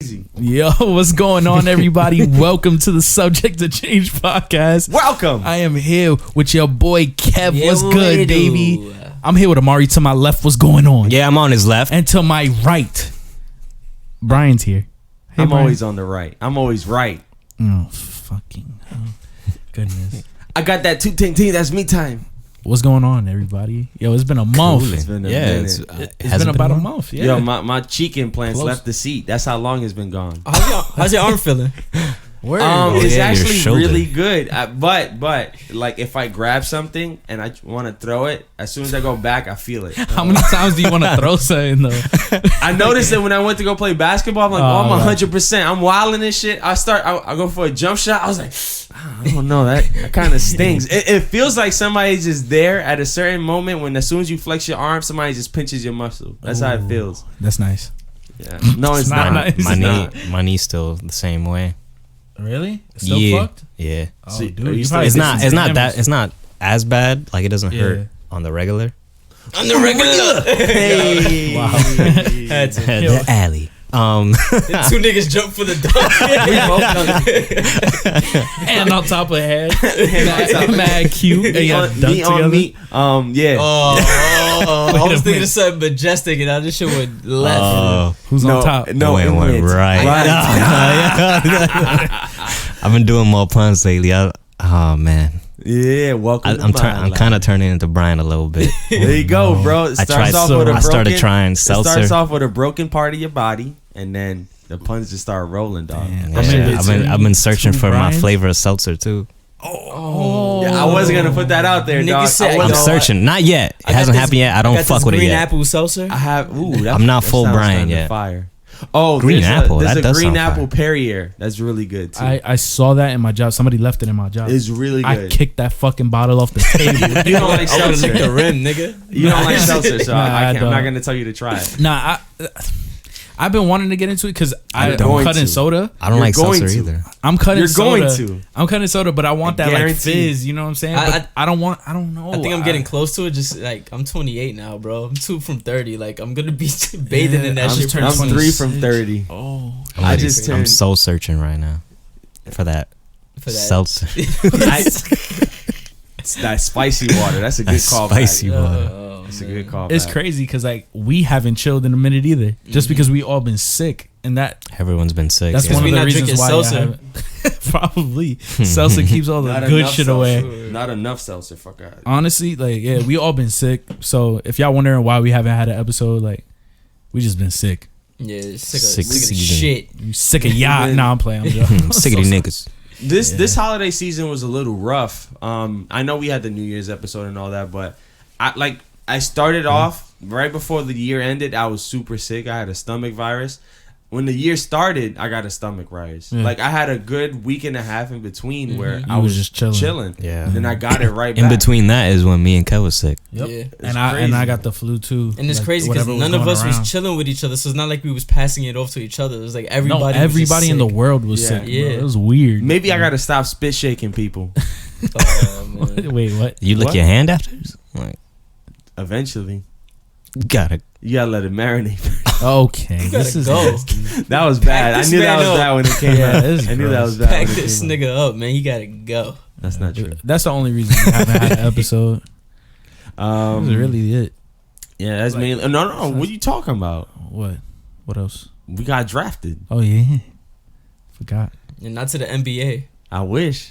Easy. Yo, what's going on, everybody? Welcome to the Subject to Change podcast. Welcome. I am here with your boy Kev. What's good, baby? I'm here with Amari. To my left, what's going on? Yeah, I'm on his left. And to my right, Brian's here. Hey, I'm Brian. always on the right. I'm always right. Oh, fucking goodness. I got that 2-10-10. That's me time. What's going on, everybody? Yo, it's been a month. It's been a Yeah, minute. It's been about a month. Yeah. Yo, my cheek implants Close. left the seat. That's how long it's been gone. How's your arm feeling? Word. It's yeah, your actually shoulder. really good. But like if I grab something and I want to throw it, as soon as I go back, I feel it. How many times do you want to throw something though? I noticed that when I went to go play basketball, I'm like, I'm 100%. I'm wilding this shit. I go for a jump shot. I was like, I don't know. That kind of stings. It feels like somebody's just there at a certain moment when as soon as you flex your arm, somebody just pinches your muscle. That's how it feels. That's nice. Yeah. No, it's not not. nice. My knee's still the same way. Really? Still yeah, fucked? yeah. Oh, See, dude, are you you still- probably It's did not. some It's not damage. that. It's not as bad. Like it doesn't Yeah. hurt on the regular. On the regular. Hey. Wow. Had to. The alley. Two niggas jumped for the dunk. And on top of head, mad cute. And Me y'all on, dunked me on together. me. Yeah. I Wait a was thinking minute. of something majestic, and now this shit went left. Who's on top? No, it went inwards. right. I've been doing more puns lately. Oh man, Yeah, welcome. I'm kind of turning into Brian a little bit. There you go, bro. It I starts tried. off with a I started broken- trying It seltzer. starts off with a broken part of your body, and then the puns just start rolling, dog. Damn. Yeah, I've been searching Two for my Brians? flavor of seltzer too. Oh. Yeah, I wasn't gonna put that out there, Nigga dog. said, I I'm yo, searching. Not yet. It I got hasn't this- happened yet. I don't got fuck this with it green yet. apple seltzer. I have. Ooh, I'm not full sounds Brian kinda yet. Fire. Oh, Green apple, There's that a does green sound apple fire. Perrier. That's really good too. I saw that in my job. Somebody left it in my job. It's really I good. kicked that fucking bottle off the table. You don't like I would've licked the seltzer. rim, nigga. You don't like seltzer, so Nah, I I can't, I'm not don't. gonna tell you to try it. Nah, I've been wanting to get into it because I'm going cutting to. soda. I don't You're like going seltzer to. either. I'm cutting You're soda. going to. I'm cutting soda, but I want I that like guarantee. fizz. You know what I'm saying? But I don't want. I don't know. I think I'm getting close to it. Just like I'm 28 now, bro. I'm 2 from 30. Like I'm gonna be bathing in that I'm shit. turning I'm pretty 20. soon. 3 from 30. Oh, I just I'm turned. soul searching right now for that For that. seltzer. It's that spicy water. That's a good That's callback. spicy water. Oh, That's a man. good callback. it's crazy because like we haven't chilled in a minute either. Just because we all been sick, and that Everyone's been sick. that's yeah. one of we the not reasons drinking why seltzer. I haven't. Probably seltzer keeps all the Not good enough shit seltzer. away. Not enough seltzer. Fuck out. Honestly, like yeah, we all been sick. So if y'all wondering why we haven't had an episode, like we just been sick. Yeah, sick Sick of season. shit. You sick of y'all? Been- Nah, I'm playing. I'm joking. Sick of these niggas. This holiday season was a little rough. I know we had the New Year's episode and all that, but I started off right before the year ended. I was super sick. I had a stomach virus. When the year started, I got a stomach virus. Yeah. Like I had a good week and a half in between where I You was was just chilling. Yeah. Then I got it right In back. between that is when me and Kev was sick. Yep. Yeah. And I crazy. got the flu too. And it's Like, crazy because whatever was none of going us around. was chilling with each other, so it's not like we was passing it off to each other. It was like everybody. No, was just everybody in the sick. world was Yeah. sick. Bro. Yeah. It was weird. Maybe I gotta stop spit shaking people. Oh, man. Wait, what? You lick What? your hand after? Like, Eventually, gotta. you gotta let it marinate. Okay, You this gotta is go. nasty. That was bad. I this knew that man was up. bad when it came Yeah, out. this is I knew that gross. was bad. Pack when it this came out. nigga up, man. He gotta go. That's not true. That's the only reason we haven't had an episode. That was really it. Yeah, that's Like- mainly. No. What are you talking about? What? What else? We got drafted. Oh yeah, forgot. And not to the NBA. I wish.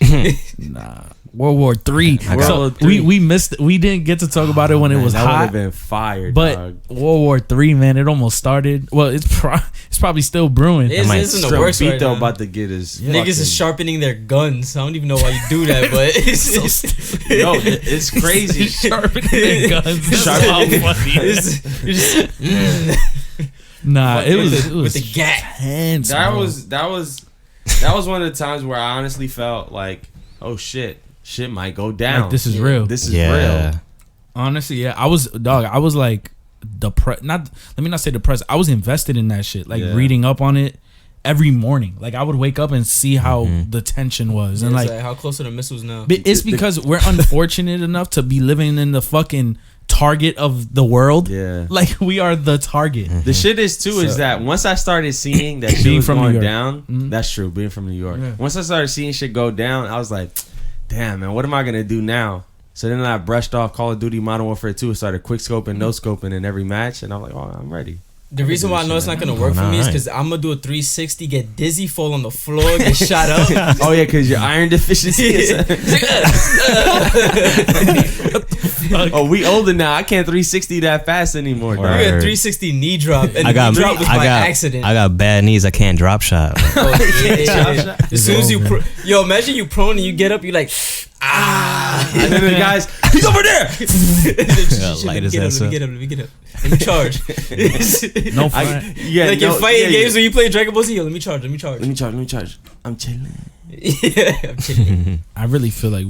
Nah, World War III. I got- So World War III. we missed. We didn't get to talk about it when it was that would have hot. been fire, But dog. World War III, man, it almost started. Well, it's probably still brewing. It's, might it's in the Stroke works right Vito now. about to get his Niggas is sharpening their guns. I don't even know why you do that, but it's Yo, it's crazy. Sharpening their guns. That's Sharpening- so funny. you're just Nah, it was with the gap. tense, that bro. was one of the times where I honestly felt like, oh shit might go down. Like, this is real. This is Yeah. real. Honestly, yeah, I was like depressed. Let me not say depressed. I was invested in that shit. Like Yeah. reading up on it every morning. Like I would wake up and see how the tension was, and It's like how close are the missiles now? it's because we're unfortunate enough to be living in the fucking target of the world. Yeah. Like we are the target. The shit is too is that once I started seeing that shit Being was from New going York. down, Mhm. that's true. Being from New York, Yeah. once I started seeing shit go down, I was like, damn man, what am I gonna do now? So then I brushed off Call of Duty Modern Warfare 2 and started quick scoping, no scoping in every match, and I'm like, oh, I'm ready. The reason why I know it's not gonna work for me is because I'm gonna do a 360, get dizzy, fall on the floor, get shot up. Oh yeah, because your iron deficiency is. Oh, we older now. I can't 360 that fast anymore. You Dog. get 360 knee drop, and I the got knee drop was by accident. I got bad knees. I can't drop shot. Oh, yeah. As soon as you, over. yo, imagine you prone and you get up, you like, And then the guys, he's over there. Light let as me hell. get up, let me get up. Let me charge. No front. Yeah, Like you're fighting games yeah. when you play Dragon Ball Z. Yo, let me charge. Let me charge. I'm chilling. Yeah, I'm chilling. I really feel like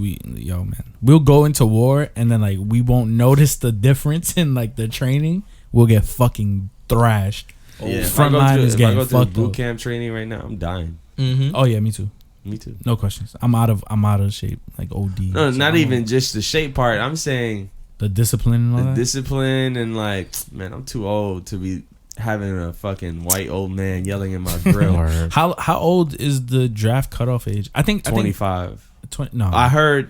we'll go into war and then like we won't notice the difference in like the training. We'll get fucking thrashed. Yeah, Front line is getting if I go fucked through boot up. camp training right now, I'm dying. Mm-hmm. Oh yeah, me too. Me too. No questions. I'm out of shape, like OD. No, So not I'm even on just the shape part. I'm saying the discipline and all the that. discipline and like, man, I'm too old to be having a fucking white old man yelling in my grill. Or How old is the draft cutoff age? I think 25. 20. No, I heard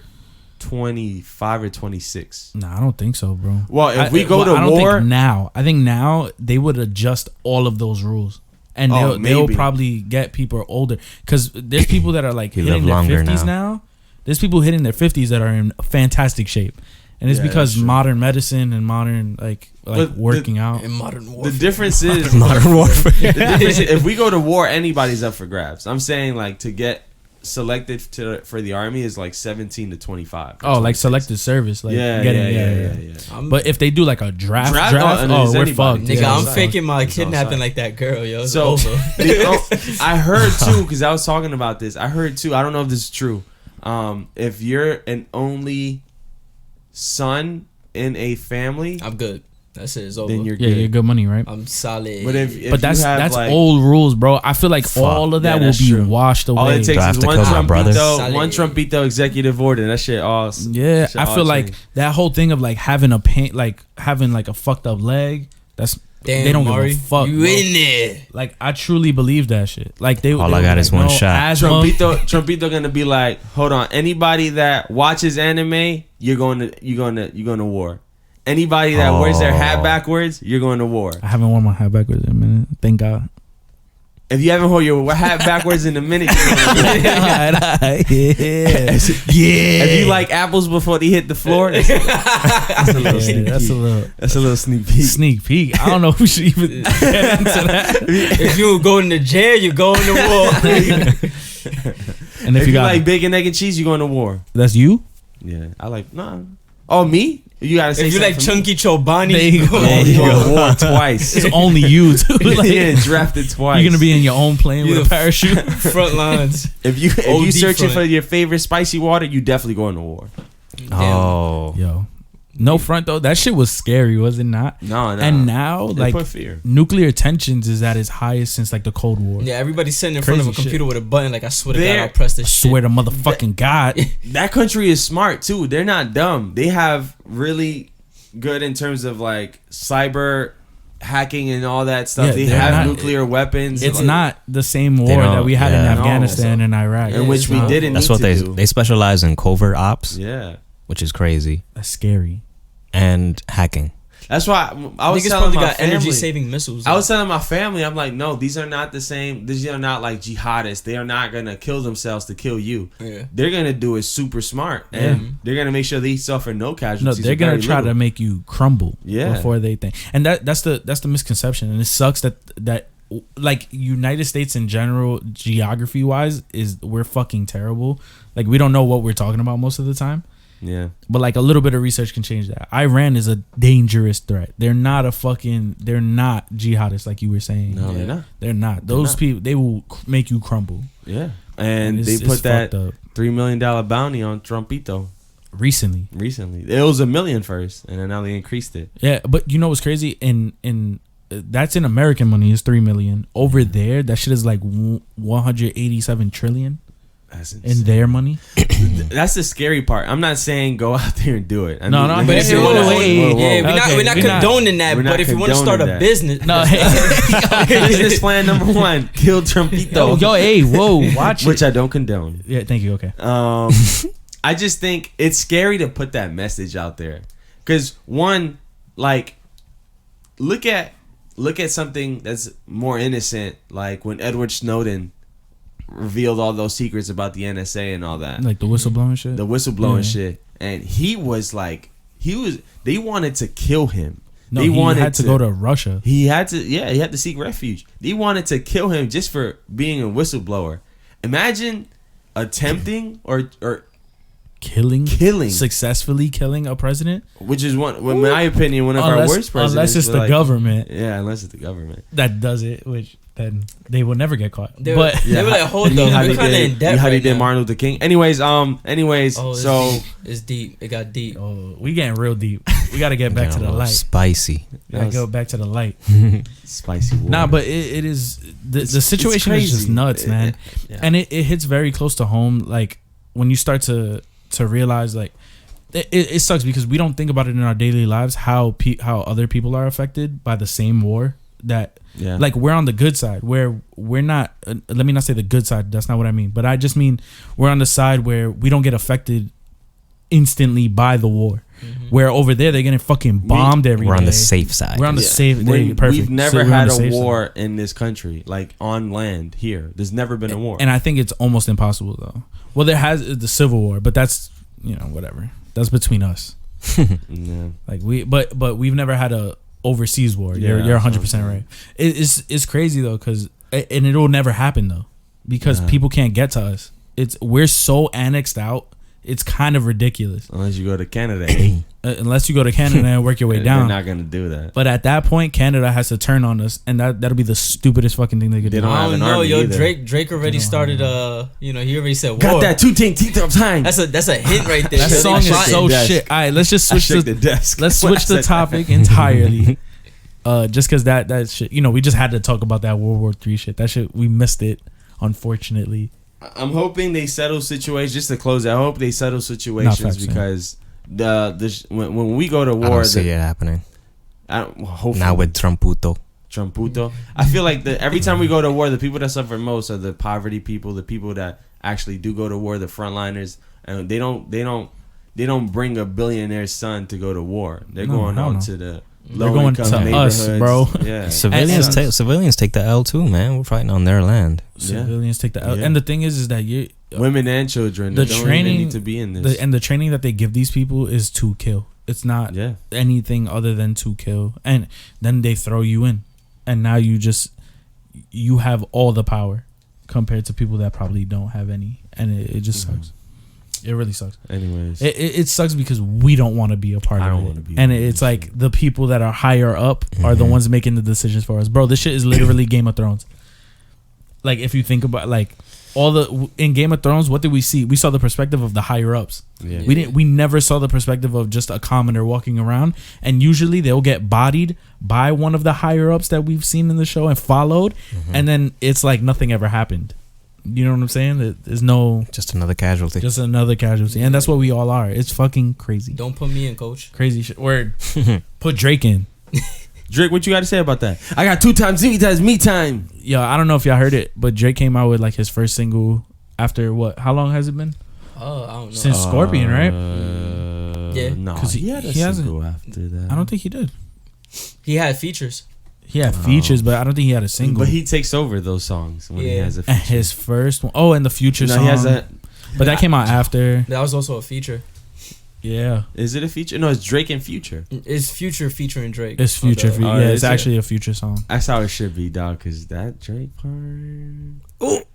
25 or 26. no, I don't think so, bro. Well, if we go to I don't war, think now. I think now they would adjust all of those rules, and Oh, they'll maybe. probably get people older because there's people that are like You hitting live their longer 50s now. now. There's people hitting their 50s that are in fantastic shape, and it's Yeah, because that's true. modern medicine and modern like But working out. In modern the warfare. difference is modern warfare. the difference is if we go to war, anybody's up for grabs. I'm saying like to get selected for the army is like 17 to 25. Oh, like selective service, like yeah. I'm, But if they do like a draft, Draft, and oh, it's we're anybody. fucked. nigga, Yeah, I'm it's faking my it's kidnapping outside. like that girl, yo. It's So over. I heard too, because I was talking about this. I heard too. I don't know if this is true. If you're an only son in a family, I'm good. That's it. It's over. then you're Yeah, good. you're good money, right? I'm solid. But if But that's you have, that's like, old rules, bro. I feel like Fuck. all of that Yeah, will that's be true. washed away. All it Do I takes have is to one kill my brother? Trumpito executive order. That shit all. Yeah, that shit I all feel like changed. that whole thing of like having a pain, like having like a fucked up leg. That's Damn, they don't Mari, give a fuck. You bro. in there? Like I truly believe that shit. Like they. All they I would got be is like, one no, shot. asthma. Trumpito gonna be like, hold on. Anybody that watches anime, you're going to war. Anybody that wears their hat Oh. backwards, you're going to war. I haven't worn my hat backwards in a minute. Thank God. If you haven't hold your hat backwards in a minute, you're going to war. yeah. If you like apples before they hit the floor, that's a little sneak That's a peek. little That's a little sneak peek. sneak peek. I don't know if we should even get into that. If you go into jail, you go into war. And If if you you got like bacon, egg, and cheese, you're going to war. that's you. Yeah, I like nah. Oh, me? You gotta say If you like something chunky chobani, There you go. for me. You going to war twice. It's only you. Too. Like, Yeah, drafted twice. you're gonna be in your own plane You with a the parachute. front lines. If you OD searching front. for your favorite spicy water, you definitely going to war. Oh, Yo, no front though. That shit was scary, was it not? No. And now, They like, put fear. nuclear tensions is at its highest since like the Cold War. Yeah, everybody's sitting in front of a Crazy computer with a button. Like, I swear to God, There- I'll press this I shit. swear to motherfucking God. That country is smart too. They're not dumb. They have really good in terms of like cyber hacking and all that stuff. Yeah, they they're have not- nuclear weapons. It's Like, not the same war They don't- that we had yeah. in No. Afghanistan and Iraq. in which it's we not. didn't. that's need what to they do. they specialize in covert ops, Yeah, which is crazy, That's scary. and hacking. that's why I was Niggas telling probably my got family. energy saving missiles. I was telling my family, I'm like, no, these are not the same. These are not like jihadists. They are not gonna kill themselves to kill you. Yeah. They're gonna do it super smart, and they're gonna make sure they suffer no No, casualties. they're or gonna very try little. to make you crumble Yeah. before they think. And that's the misconception. And it sucks that like United States in general, geography wise, is we're fucking terrible. Like we don't know what we're talking about most of the time. Yeah, But like a little bit of research can change that. Iran is a dangerous threat. They're not jihadists like you were saying. no, they're not. They're not. Those not. people, they will make you crumble. Yeah, and it's- they it's put that fucked up. $3 million bounty on Trumpito Recently. recently. It was $1 million first, and then now they increased it. Yeah, but you know what's crazy? In that's in American money is $3 million. Over there, that shit is like 187 trillion. That's in insane. their money. That's the scary part. I'm not saying go out there and do it. No, let but me if say you what wanna I- wait, whoa, whoa. Yeah, we're Okay, not we're not- condoning that. we're not But if you want to condoning start a that. business, No, Business plan number 1: kill Trumpito. yo, hey, whoa, watch Which it. I don't condone. Yeah, thank you. Okay. I just think it's scary to put that message out there, because one, like, look at something that's more innocent, like when Edward Snowden revealed all those secrets about the NSA and all that, Like the whistleblowing shit. the whistleblowing Yeah. shit, and he was like, they wanted to kill him. No, They he wanted had to go to Russia. He had to seek refuge. They wanted to kill him just for being a whistleblower. Imagine attempting or killing, Successfully killing a president. which is in my opinion, one of our worst presidents. Unless it's but, the like, government Yeah, unless it's the government. that does it, which then they will never get caught. They But were like, hold You up, how we're they kind of did- in debt you how they right did now. Martin Luther King. Anyways, Oh, so it's deep. It got deep. oh, we getting real deep. We got to get back to the light. Spicy. We gotta go back to the light. spicy water. Nah, but it is the situation is just crazy. nuts, man. Yeah. And it hits very close to home. Like when you start to realize, like it sucks because we don't think about it in our daily lives how other people are affected by the same war. That Yeah. like we're on the good side where we're not. Let me not say the good side. That's not what I mean. But I just mean we're on the side where we don't get affected instantly by the war. Where over there they're getting fucking bombed every day. We're on the safe side. We're on the safe. Perfect. We've never So we're on had the a safe war side. in this country, like on land here. There's never been a war. And I think it's almost impossible though. Well, there has the Civil War, but that's whatever. That's between us. Yeah. Like but we've never had a overseas war. Yeah, You're that's what I'm 100% saying. right. It's crazy though, and it will never happen though, because people can't get to us. We're so annexed out. It's kind of ridiculous. Unless you go to Canada, eh? Unless you go to Canada and work your way They're down. not gonna do that. But at that point, Canada has to turn on us, and that'll be the stupidest fucking thing they could They do. don't I have don't an know, army yo. either. Drake already started. He already said war. Got that 2 teeth up time. That's a hint right there. That Yo, song they is plotting. so desk. shit. All right, let's just I switch shook the the desk. let's when I switch the said topic entirely. Just because that shit, we just had to talk about that World War III shit. That shit, we missed it, unfortunately. I'm hoping they settle situations. Just to close, I hope they settle situations facts, because when we go to I war, don't see it happening. hopefully Now with Trumputo. Trumputo. I feel like every time we go to war, the people that suffer most are the poverty people, the people that actually do go to war, the frontliners, and they don't bring a billionaire's son to go to war. They're No, going hell out no. to the They're going low-income to us, neighborhoods. bro. Yeah, Civilians take the L too, man. We're fighting on their land. Yeah. Civilians take the L. Yeah. And the thing is that women and children. the They don't training even need to be in this. the training that they give these people is to kill. It's not Yeah. anything other than to kill, and then they throw you in, and now you have all the power compared to people that probably don't have any, and it just sucks. It really sucks. Anyways, It sucks because we don't want to be a part I of don't it. wanna be And a part of it's this like the people that are higher up are the ones making the decisions for us. Bro, this shit is literally Game of Thrones. Like if you think about like in Game of Thrones, what did we see? We saw the perspective of the higher ups. yeah. We never saw the perspective of just a commoner walking around, and usually they'll get bodied by one of the higher ups that we've seen in the show and followed, and then it's like nothing ever happened. You know what I'm saying? There's Just another casualty. just another casualty, and that's what we all are. It's fucking crazy. Don't put me in, coach. Crazy shit. Word. Put Drake in. Drake, what you got to say about that? I got 2 times me time. Yo, I don't know if y'all heard it, but Drake came out with like his first single after what? How long has it been? Oh, I don't know. Since Scorpion, right? Yeah. No, 'Cause he had a he hasn't- single after that. I don't think he did. He had features. He had features, but I don't think he had a single. But he takes over those songs when he Yeah. has a And feature. his first one. Oh, and the Future No, song. he has a. But that came out after. That was also a feature. Yeah. Is it a feature? No, it's Drake and Future. It's Future featuring Drake. It's Future. Oh, Yeah, it's is it? actually a Future song. That's how it should be, dog. Cause that Drake part.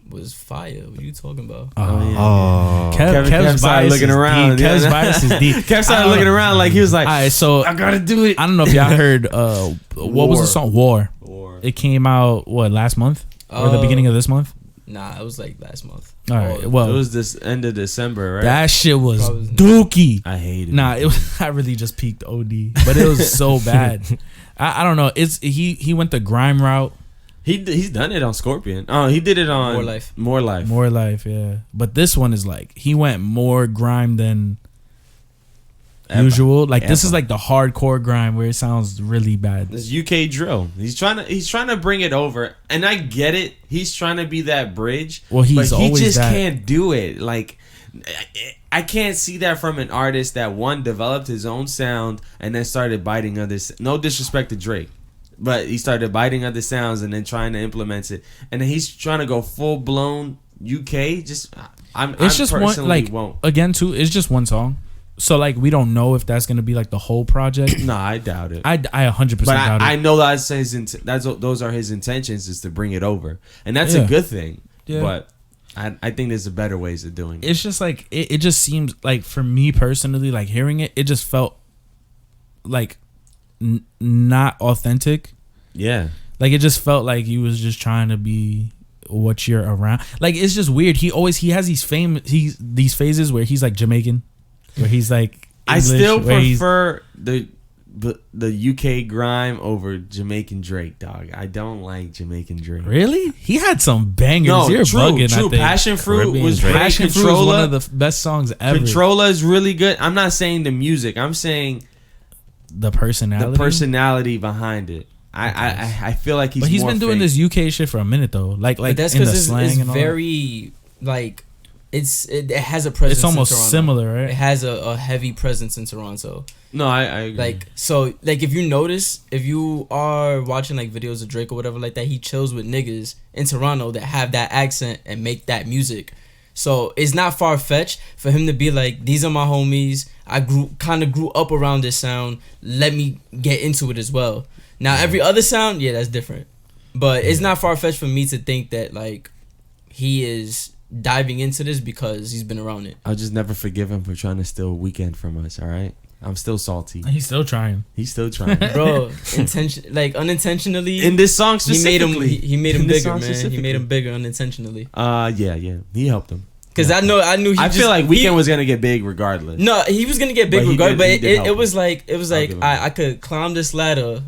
was fire. What are you talking about? Oh. Kevin Kev's started bias looking is around. deep. Kev's Yeah. bias is deep. Kev started looking around like he was like, All right, so I gotta do it. I don't know if y'all heard what was the song War. Or It came out last month or the Oh. beginning of this month. Nah, it was like last month. All right, it well was this end of December, right? that shit was Probably- dookie. I hated. Nah, it was. I really just peaked OD, but it was so bad. I don't know. He went the grime route. He's done it on Scorpion. Oh, he did it on More Life. Yeah. But this one is like he went more grime than usual. Like this is like the hardcore grime where it sounds really bad. This UK drill. He's trying to bring it over, and I get it. He's trying to be that bridge. Well, but he just can't do it. Like I can't see that from an artist that one developed his own sound and then started biting others. No disrespect to Drake. But he started biting other sounds and then trying to implement it, and then he's trying to go full blown UK. It's just one like again too. It's just one song, so like we don't know if that's gonna be like the whole project. No, I doubt it. I 100% doubt it. I know those are his intentions is to bring it over, and that's a good thing. Yeah. But I think there's better ways of doing it. It's just like it just seems like for me personally, like hearing it just felt like. Not authentic. Yeah, like it just felt like he was just trying to be what you're around. Like it's just weird. He has these phases where he's like Jamaican, where he's like English, I still prefer the UK grime over Jamaican Drake, dog. I don't like Jamaican Drake. Really? He had some bangers. No, you're bugging. True. Passion Fruit was great. Passion Fruit was one of the best songs ever. Controller is really good. I'm not saying the music. I'm saying the personality behind it. I feel like he's. But he's more been doing fake. this UK shit for a minute though. Like that's in the because slang it's and all very like it has a presence. It's almost similar, right? It has a heavy presence in Toronto. No, I agree. Like so, like if you notice, if you are watching like videos of Drake or whatever like that, he chills with niggas in Toronto that have that accent and make that music. So it's not far fetched for him to be like, these are my homies. I grew up around this sound. Let me get into it as well. Now every other sound, that's different. But it's not far fetched for me to think that like he is diving into this because he's been around it. I'll just never forgive him for trying to steal Weekend from us. All right, I'm still salty. He's still trying. Bro. Unintentionally in this song specifically. He made him bigger, man. He made him bigger unintentionally. Yeah, he helped him. Because I knew. I feel like Weeknd was gonna get big regardless. No, he was gonna get big regardless. But it was like I could climb this ladder,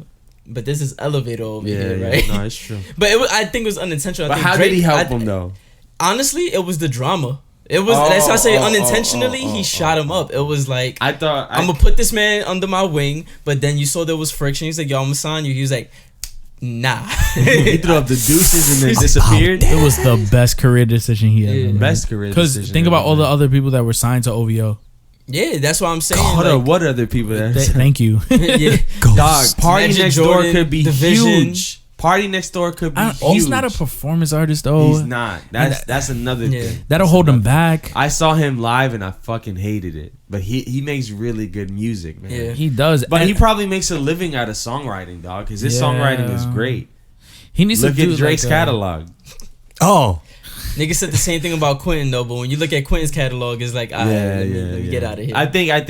but this is elevator over here, right? No, it's true. But I think it was unintentional. But how did he help him though? Honestly, it was the drama. It was. That's why I say unintentionally he shot him up. It was like I'm gonna put this man under my wing, but then you saw there was friction. He's like, "Yo, I'm gonna sign you." He was like, nah. He threw up the deuces and then disappeared. It was the best career decision he ever made. Best career decision. Because think about all the other people that were signed to OVO. Yeah, that's what I'm saying. Hold on, what other people? Thank you. Dog, Party Magic Next Jordan, Door could be huge. Party Next Door could be huge. He's not a performance artist though. He's not. That's another thing. That'll hold him back. I saw him live and I fucking hated it. But he makes really good music, man. Yeah, he does. But he probably makes a living out of songwriting, dog, because his songwriting is great. He needs look to do at Drake's catalog. Oh. Niggas said the same thing about Quentin though, but when you look at Quentin's catalog, it's like, let me get out of here. I think I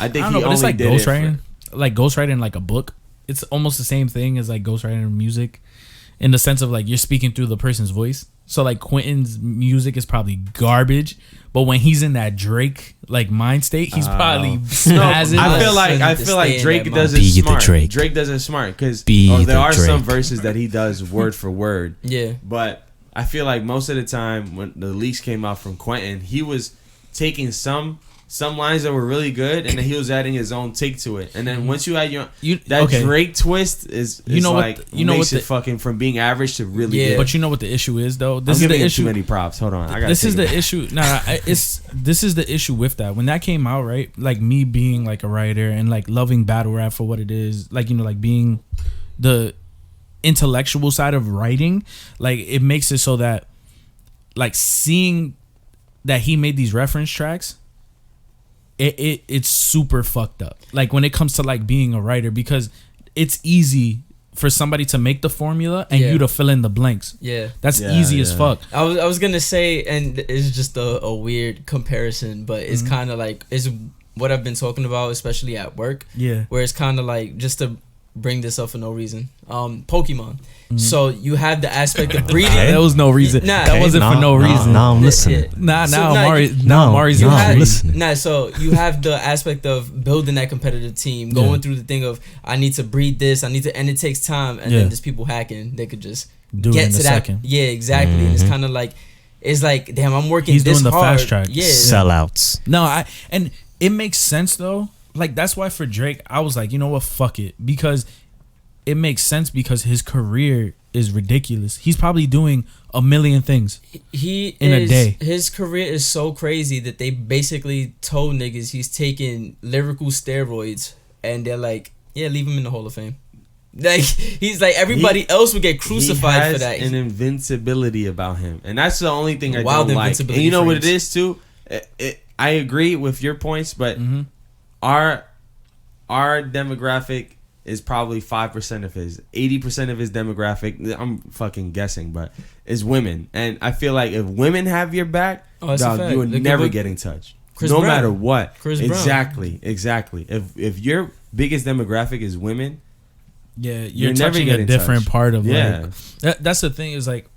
don't know, but it's like ghostwriting, like ghostwriting like a book. It's almost the same thing as like ghostwriting music, in the sense of like you're speaking through the person's voice. So like Quentin's music is probably garbage, but when he's in that Drake like mind state, he's probably spazzing. I feel like Drake does it smart. Drake does it smart because there are some verses that he does word for word. Yeah, but I feel like most of the time when the leaks came out from Quentin, he was taking some lines that were really good, and then he was adding his own take to it. And then once you add Drake twist is makes it fucking from being average to really good. But you know what the issue is though? This is the issue. Too many props. Hold on, this is the issue. This is the issue with that. When that came out, right? Like me being like a writer and like loving battle rap for what it is, like like being the intellectual side of writing, like it makes it so that like seeing that he made these reference tracks. It's super fucked up. Like when it comes to like being a writer, because it's easy for somebody to make the formula and you to fill in the blanks. Yeah, that's easy as fuck. I was gonna say, and it's just a weird comparison, but it's kind of like it's what I've been talking about, especially at work. Yeah, where it's kind of like just to bring this up for no reason. Pokemon. So you have the aspect of breeding. There was no reason. That wasn't for no reason. Now I'm listening. Mari's listening. So you have the aspect of building that competitive team, going through the thing of I need to breed this, and it takes time, and then there's people hacking. They could just Do it get in to a that. second. Yeah, exactly. And it's kind of like, it's like, damn, I'm working He's this doing the hard. fast track. Yeah. Sellouts. No, and it makes sense though. Like that's why for Drake, I was like, you know what, fuck it, because it makes sense because his career is ridiculous. He's probably doing a million things. He in is, a day. His career is so crazy that they basically told niggas he's taking lyrical steroids, and they're like, yeah, leave him in the Hall of Fame. Like he's like everybody else would get crucified for that. He has an invincibility about him, and that's the only thing I Wild don't like. And you know what it is too? I agree with your points, but our demographic is probably 5% of his. 80% of his demographic, I'm fucking guessing, but is women. And I feel like if women have your back, dog, you are never getting touched. No matter what. Exactly. If your biggest demographic is women, yeah, you're never touching a different part of like that's the thing is like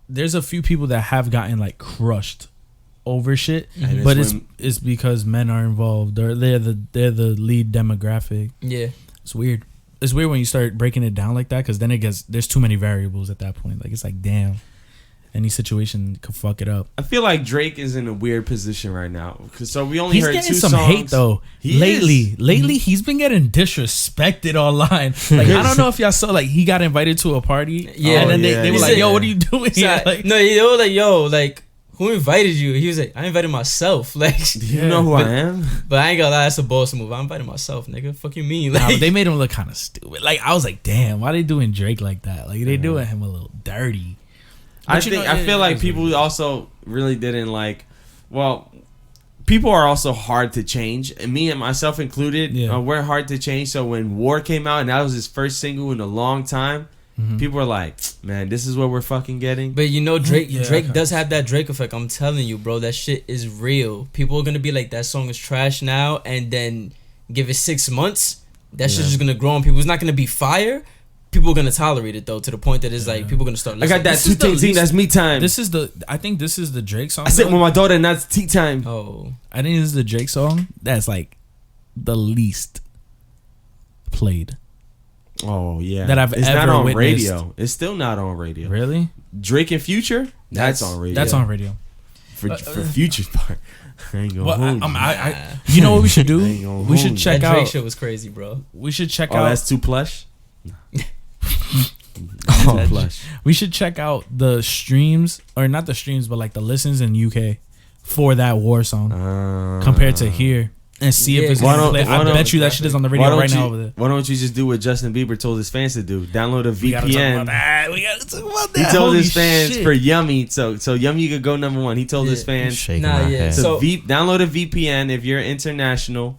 there's a few people that have gotten like crushed over shit, but it's because men are involved or they're the lead demographic. Yeah, it's weird. It's weird when you start breaking it down like that because then it gets there's too many variables at that point. Like it's like damn, any situation could fuck it up. I feel like Drake is in a weird position right now. So we only he's heard getting two some songs. hate though. Lately, he's been getting disrespected online. Like I don't know if y'all saw, like he got invited to a party, and then they were like, "Yo, what are you doing here?" Like, no, they were like, "Yo, like who invited you?" He was like, "I invited myself." Like, do you know who I am? But I ain't gonna lie, that's a boss move. I invited myself, nigga. Fuck you mean? Like, they made him look kind of stupid. Like I was like, "Damn, why they doing Drake like that?" Like they doing him a little dirty. I feel like people also really didn't like. Well, people are also hard to change, and me and myself included. We're hard to change. So when War came out and that was his first single in a long time, people were like, "Man, this is what we're fucking getting." But you know, Drake does have that Drake effect. I'm telling you, bro, that shit is real. People are gonna be like, "That song is trash now," and then give it 6 months, that shit's just gonna grow on people. It's not gonna be fire. People are gonna tolerate it though, to the point that it's like people are gonna start listening. I got that 2 that's me time. I think this is the Drake song. I said with my daughter and that's tea time. Oh, I think this is the Drake song that's like the least played. Oh yeah, that I've it's ever not on witnessed. radio. It's still not on radio. Really? Drake and Future? That's on radio. That's on radio. For Future's part. I ain't gonna hold you. You know what we should do? We should check that Drake out. shit was crazy, bro. We should check out. That's too plush. We should check out the streams, or not the streams, but like the listens in UK for that War song compared to here, and see if it's gonna play. I bet you that shit is on the radio right now over there. Why don't you just do what Justin Bieber told his fans to do? Download a VPN. We gotta talk about that. He told his fans for Yummy, so Yummy could go number one. He told his fans download a VPN if you're international.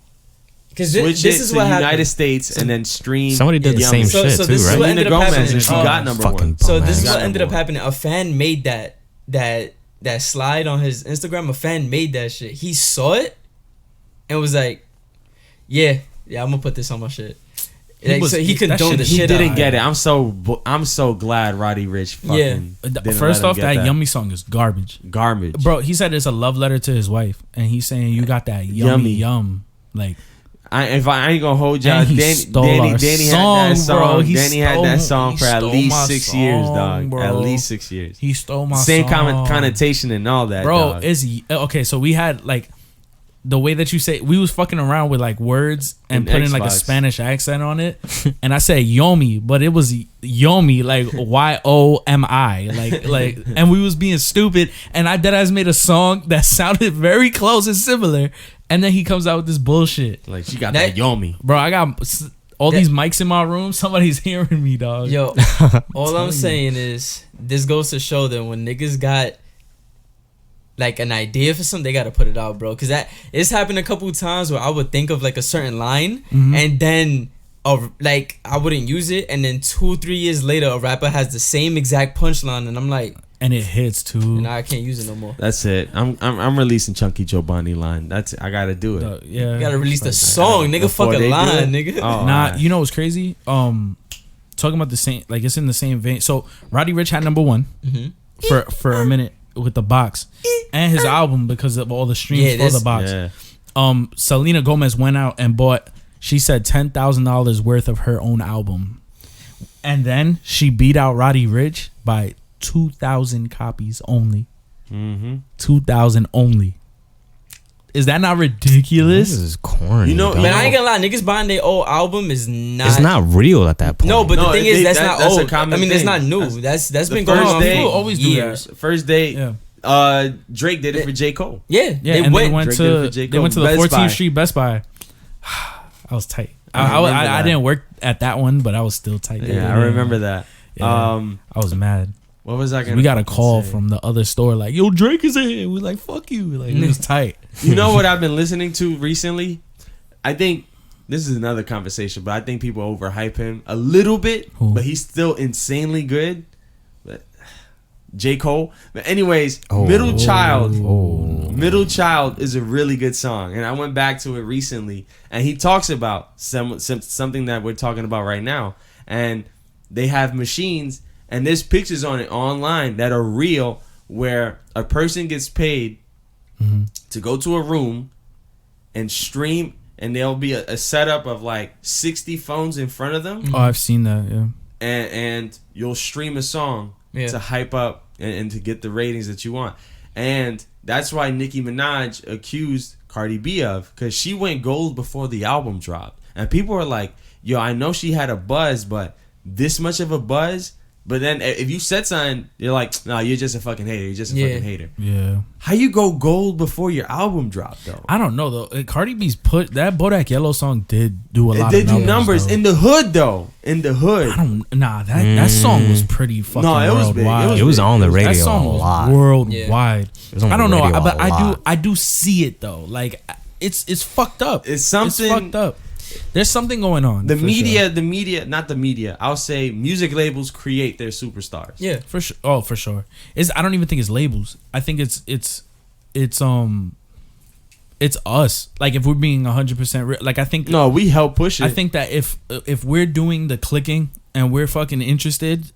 Because switch this it is to what United happened. States and then stream. Somebody did the same shit too, this right? Is what ended up happening. And she got number one. So this is what ended up happening. A fan made that slide on his Instagram. A fan made that shit. He saw it and was like, "Yeah, I'm gonna put this on my shit." So he condoned the shit. He didn't get it. I'm so glad Roddy Ricch fucking. First off, that Yummy song is garbage. Bro, he said it's a love letter to his wife, and he's saying you got that yum. Like, if I ain't gonna hold y'all, Danny had that song. Danny had that song for at least 6 years, dog. Bro. At least 6 years. He stole my same song. connotation and all that, bro. Dog. Is okay? So we had like the way that you say, we was fucking around with like words and putting like a Spanish accent on it, and I said yomi, but it was yomi, like YOMI, like, and we was being stupid, and I deadass made a song that sounded very close and similar. And then he comes out with this bullshit. Like, she got that yomi. Bro, I got all these mics in my room. Somebody's hearing me, dog. Yo, all I'm saying is, this goes to show that when niggas got, like, an idea for something, they got to put it out, bro. Because it's happened a couple times where I would think of, like, a certain line, and then, like, I wouldn't use it. And then 2-3 years later, a rapper has the same exact punchline. And I'm like... And it hits too. And I can't use it no more. That's it. I'm releasing Chunky Giovanni line. That's it. I gotta do it. You gotta release the song, nigga. Fuck a line, nigga. Oh, nah, you know what's crazy? Talking about the same, like it's in the same vein. So Roddy Ricch had number one for a minute with the box and his album because of all the streams for the box. Yeah. Selena Gomez went out and bought, she said $10,000 worth of her own album And then she beat out Roddy Ricch by 2,000 copies only. 2,000 only. Is that not ridiculous? This is corny. You know, dog. Man, I ain't gonna lie, niggas buying their old album is not. It's not real at that point. No, but the thing is, that's not that's a old. common I mean, it's thing. not new. That's been going first on day- for People always do years. First date, Yeah. Drake did it for J. Cole. Yeah, Yeah, and they went Drake did it for J. to the Best 14th Buy. Street Best Buy. I was tight. I remember I that. didn't work at that one, but I was still tight. Yeah, I remember that. Yeah. I was mad. What was I gonna? We got a fucking call say? from the other store like, "Yo, Drake is in here." We like, "Fuck you!" Like it was tight. You know what I've been listening to recently? I think this is another conversation, but I think people overhype him a little bit. Who? But he's still insanely good. But J. Cole. But anyways, Oh. Middle Child. Oh. Middle Child is a really good song, and I went back to it recently, and he talks about something that we're talking about right now, and they have machines, and there's pictures on it online that are real, where a person gets paid to go to a room and stream, and there'll be a setup of like 60 phones in front of them, Oh, I've seen that. Yeah. and you'll stream a song Yeah. to hype up and to get the ratings that you want. And that's why Nicki Minaj accused Cardi B of, because she went gold before the album dropped. And people are like, yo, I know she had a buzz, but this much of a buzz? But then if you said something, you're like, nah, you're just a fucking hater. You're just a fucking hater. Yeah. How you go gold before your album dropped, though? I don't know though. Cardi B's that Bodak Yellow song did do a lot. They of do numbers though. in the hood, though. In the hood. I don't. Nah, that song was pretty fucking No, it was big. worldwide. It was on the radio That song a was lot. worldwide. It was on I don't the know, radio but a lot. I do see it though. Like it's fucked up. It's something- It's fucked up. There's something going on. The for media, sure. not the media. I'll say music labels create their superstars. Yeah. For sure. Oh, for sure. I don't even think it's labels. I think it's us. Like if we're being 100% real, like I think No, we help push it. I think that if we're doing the clicking and we're fucking interested,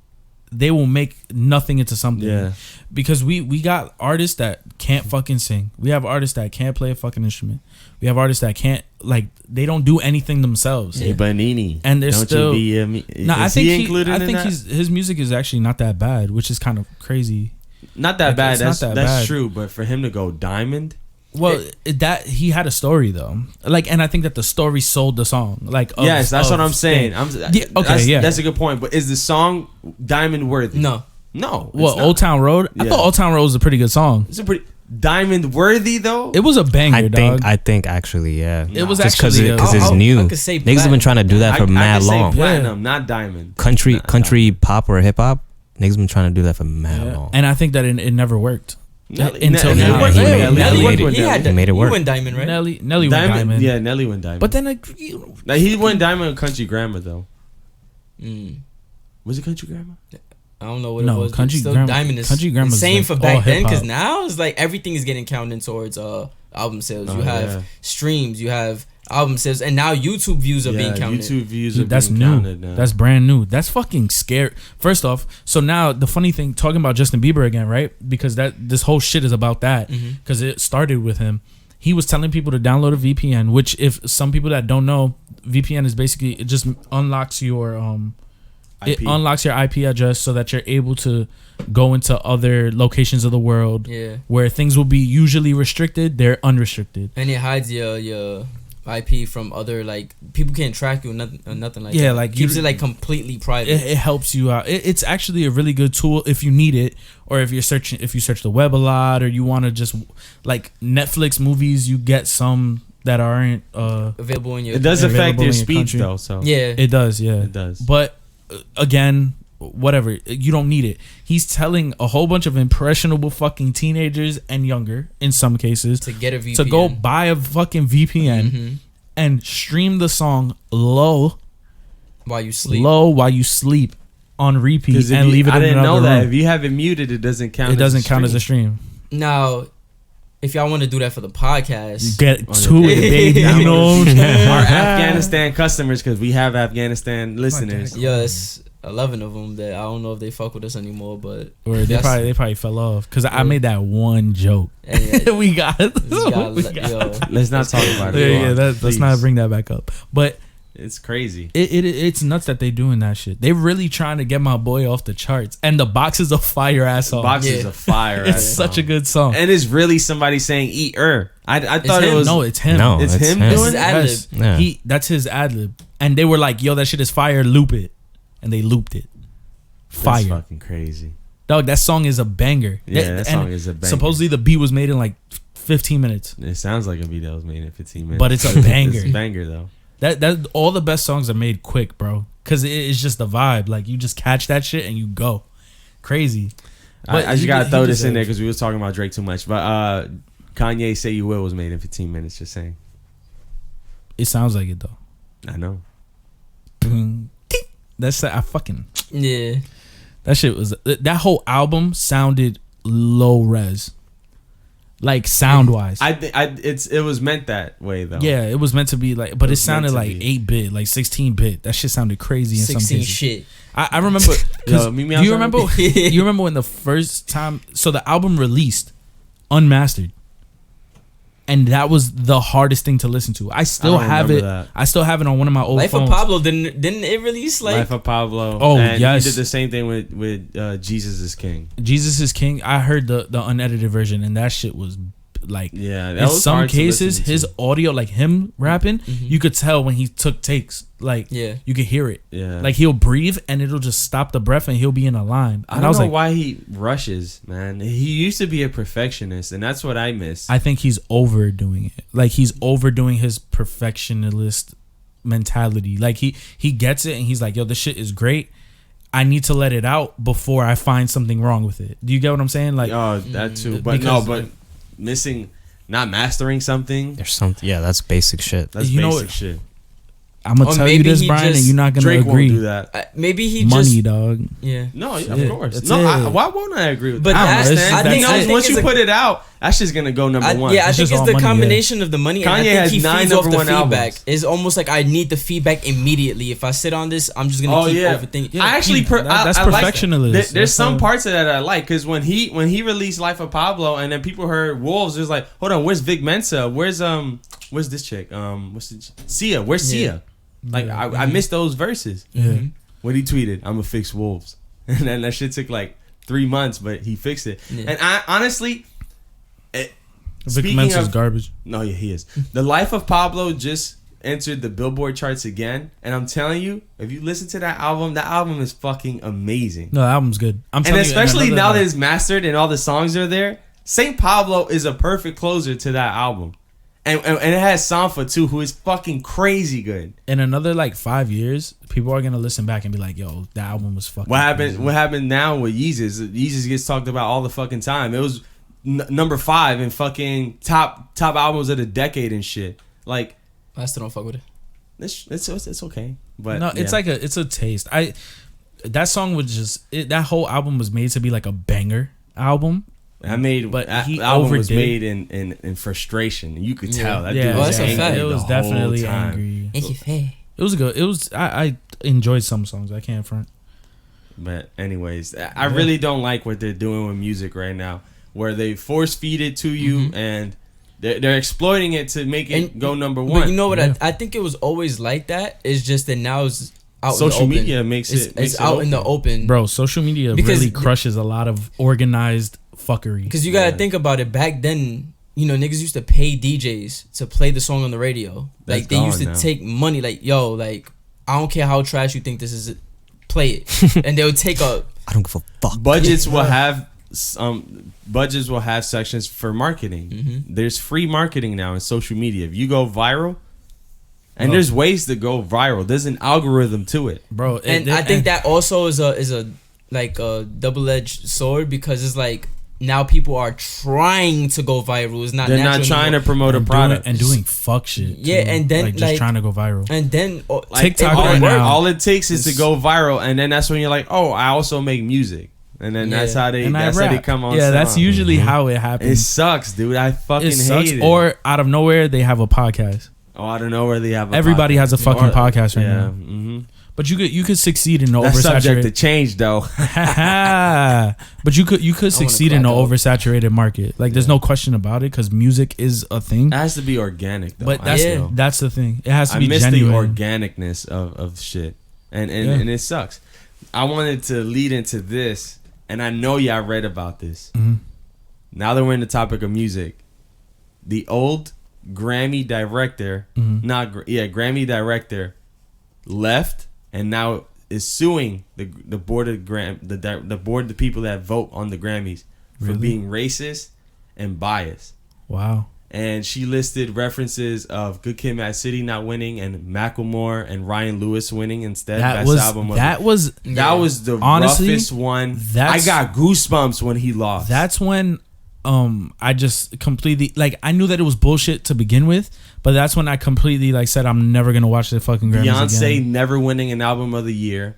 they will make nothing into something. Yeah. Because we got artists that can't fucking sing. We have artists that can't play a fucking instrument. We have artists that can't, like, they don't do anything themselves. Hey, Banini. And they're don't still. you No, I think included in that? his music is actually not that bad, which is kind of crazy. Not that like, bad. it's not That's that that's bad. true. But for him to go diamond, Well, that he had a story though, like, and I think that the story sold the song. Like, yes, that's what I'm saying. That's a good point. But is the song diamond worthy? No. No. Well, it's not. Old Town Road. I Yeah. thought Old Town Road was a pretty good song. It's a pretty diamond worthy though. It was a banger, dog. I think actually, yeah. It was just actually because it's I new. could say Niggas have been trying to do that for I mad can say long. platinum, not diamond. Country pop or hip hop. Niggas been trying to do that for mad long. And I think that it never worked. Nelly, Until Nelly now. worked He with made- Nelly. Nelly He worked made with it. Nelly. He made it work. You went diamond, right? Nelly went Diamond, diamond. yeah, Nelly went diamond. But then like, he went diamond with Country Grammar though. Mm. Was it Country Grammar? I don't know what No, it was. Country Still, Grammar- diamond is Country Grammar's insane like for all back then, because hip-hop. now it's like everything is getting counted towards album sales. You Oh, have yeah. streams, you have album sales, and now YouTube views are being counted. YouTube views are that's being new. counted now. That's brand new. That's fucking scary. First off, so now the funny thing, talking about Justin Bieber again, right? Because this whole shit is about that. Because it started with him. He was telling people to download a VPN, which, if some people that don't know, VPN is basically, it just unlocks your IP. it unlocks your IP address so that you're able to go into other locations of the world. Yeah. Where things will be usually restricted, they're unrestricted. And it hides your IP from other, like, people can't track you or nothing like that. Yeah, like, keeps you- it like completely private. It helps you out. It's actually a really good tool if you need it, or if you search the web a lot, or you want to just, like, Netflix movies. You get some that aren't. Available in your. It does available affect in your your speech country. though. So Yeah. It does, yeah. It does. But again, whatever. You don't need it. He's telling a whole bunch of impressionable fucking teenagers and younger, in some cases, to get a VPN. to go buy a fucking VPN Mhm. and stream the song low while you sleep. while you sleep on repeat Because and leave it I in didn't another know that. room. If you have it muted, it doesn't count. It doesn't count as a stream. Now, if y'all want to do that for the podcast, Get to it, baby. You know. Our Afghanistan customers, because we have Afghanistan listeners. yes, 11 of them that I don't know if they fuck with us anymore, but Or they probably fell off because I made that one joke. and, we got. yo, Let's not talk about it. Yeah, let's not bring that back up. But It's crazy. It's nuts that they doing that shit. They really trying to get my boy off the charts. And the Box is a fire ass song. Box is a fire. It's such a good song. And it's really somebody saying "eat er." I thought it him. was No, it's him. No, It's him him. doing It's it. ad-lib. Yes. Yeah. That's his ad lib. And they were like, "Yo, that shit is fire. Loop it," and they looped it. Fire, That's fucking crazy. dog. That song is a banger. Yeah, that song and is a banger. Supposedly the beat was made in like 15 minutes, It sounds like a beat that was made in 15 minutes, but it's a banger. It's a banger though. That all the best songs are made quick, bro. Cause it's just the vibe. Like you just catch that shit and you go crazy. But I just he- gotta he throw this in there deserves- because we was talking about Drake too much. But Kanye "Say You Will" was made in 15 minutes. Just saying. It sounds like it though. I know. Boom, ding. That's I fucking. Yeah. That shit was that whole album sounded low res, like sound wise. It was meant that way though. Yeah, it was meant to be like, but It it was sounded meant to like be. 8-bit, like 16-bit. That shit sounded crazy in some 16 cases. shit. I remember. 'Cause Yo, meet me do you outside. remember? You remember when the first time? So the album released, unmastered, and that was the hardest thing to listen to. I still I don't have it. remember that. I still have it on one of my old Life phones. of Pablo didn't it release like Life of Pablo. Oh, and yes. He did the same thing with Jesus is King. Jesus is King. I heard the unedited version, and that shit was like. Yeah, that In was some hard to cases, listen his to. audio, like him rapping, you could tell when he took takes. Like, Yeah. you could hear it. Yeah. Like he'll breathe and it'll just stop the breath and he'll be in a line. I And don't was know like, why he rushes, man. He used to be a perfectionist, and that's what I miss. I think he's overdoing it. Like he's overdoing his perfectionist mentality. Like he gets it and he's like, yo, this shit is great. I need to let it out before I find something wrong with it. Do you get what I'm saying? Like, Oh, that too. But Because- but missing, not mastering something. There's something. Yeah, that's basic shit. That's You know basic what? shit. I'm gonna Or tell you maybe this, he Brian, and just- you're not gonna Drake agree. won't do that. maybe he Money, just dog. yeah. No, of it. course. That's No, it. why won't I agree with But that? that's- understand. I think- He I knows think once it's you a- put it out, that's just gonna go number one. Yeah, I It's think just it's all the money, yeah. combination of the money, and I Kanye think has he 9 feeds off the number one feedback. albums. It's almost like I need the feedback immediately. If I sit on this, I'm just gonna keep overthinking. Yeah. I actually, That's I like that. perfectionism. There's That's some how- parts of that I like because when he released Life of Pablo and then people heard Wolves, it was like, hold on, where's Vic Mensa? Where's this chick? What's the Sia? Where's Sia? Like I missed those verses. Yeah. When he tweeted, "I'm gonna fix Wolves," and then that shit took like 3 months, but he fixed it. Yeah. And I honestly, Vic speaking Mensa's of garbage. no, yeah, he is. The Life of Pablo just entered the Billboard charts again, and I'm telling you, if you listen to that album is fucking amazing. No, the album's good. I'm And telling you, especially another- now that it's mastered and all the songs are there, Saint Pablo is a perfect closer to that album. And it has Sanfa too, who is fucking crazy good. in another like 5 years, people are gonna listen back and be like, "Yo, the album was fucking." What happened? crazy. What happened now with Yeezus? Yeezus gets talked about all the fucking time. It was number 5 in fucking top albums of the decade and shit. Like I still don't fuck with it. it's okay, but No, it's yeah. like it's a taste. That song was just that whole album was made to be like a banger album. But he the album was overdid made in frustration. You could tell that Yeah, dude Oh, was that's a angry fact. it the was whole definitely time. angry. It It was good. It was I enjoyed some songs. I can't front. But anyways, I really don't like what they're doing with music right now, where they force feed it to you and they're exploiting it to make it And- go number one. But you know what? Yeah. I think it was always like that. It's just that now it's out Social in the open. media makes It's, it makes it's it out in the open, Bro, social media Because- really crushes a lot of organized fuckery. Because you gotta Yeah. think about it. Back then, niggas used to pay DJs to play the song on the radio. That's Like they used to gone now. take money. Like yo, like I don't care how trash you think this is, play it, and they'll take a. I don't give a fuck. Budgets will have budgets will have sections for marketing. Mm-hmm. There's free marketing now in social media. If you go viral, and Oh. there's ways to go viral. There's an algorithm to it. Bro, And I think that also is a like a double-edged sword because it's like now people are trying to go viral. It's not. They're natural not trying to anymore. promote a product. and doing fuck shit. Yeah, too. and then, like just like- trying to go viral. And then TikTok all, right now all it takes is to go viral, and then that's when you're like, oh, I also make music, and then that's Yeah. how they and I that's how they rap. come on. Yeah, that's song. usually how it It happens. sucks, dude. I fucking It sucks. hate it. Or out of nowhere, they have a podcast. I don't know where they have. Everybody has a fucking podcast right now. Mm-hmm. But you could succeed in the That's subject to oversaturated. change, though. But you could succeed in the clap, though. oversaturated market. Like there's no question about it because music is a thing. It has to be organic, though. But Yeah. that's the thing. It has to I be miss genuine. the organicness of shit, and Yeah. and it sucks. I wanted to lead into this, and I know y'all read about this. Mhm. Now that we're in the topic of music, the old Grammy director, Grammy director, left and now is suing the board of the board of people that vote on the Grammys for Really? being racist and biased. Wow. And she listed references of Good Kid, Mad City not winning and Macklemore and Ryan Lewis winning instead. That Best was album of that was that was the Honestly, roughest one. I that's- got goosebumps when he lost. that's when I just completely like I knew that it was bullshit to begin with, but that's when I completely like said I'm never gonna watch the fucking Grammys Beyonce again. never winning an album of the year.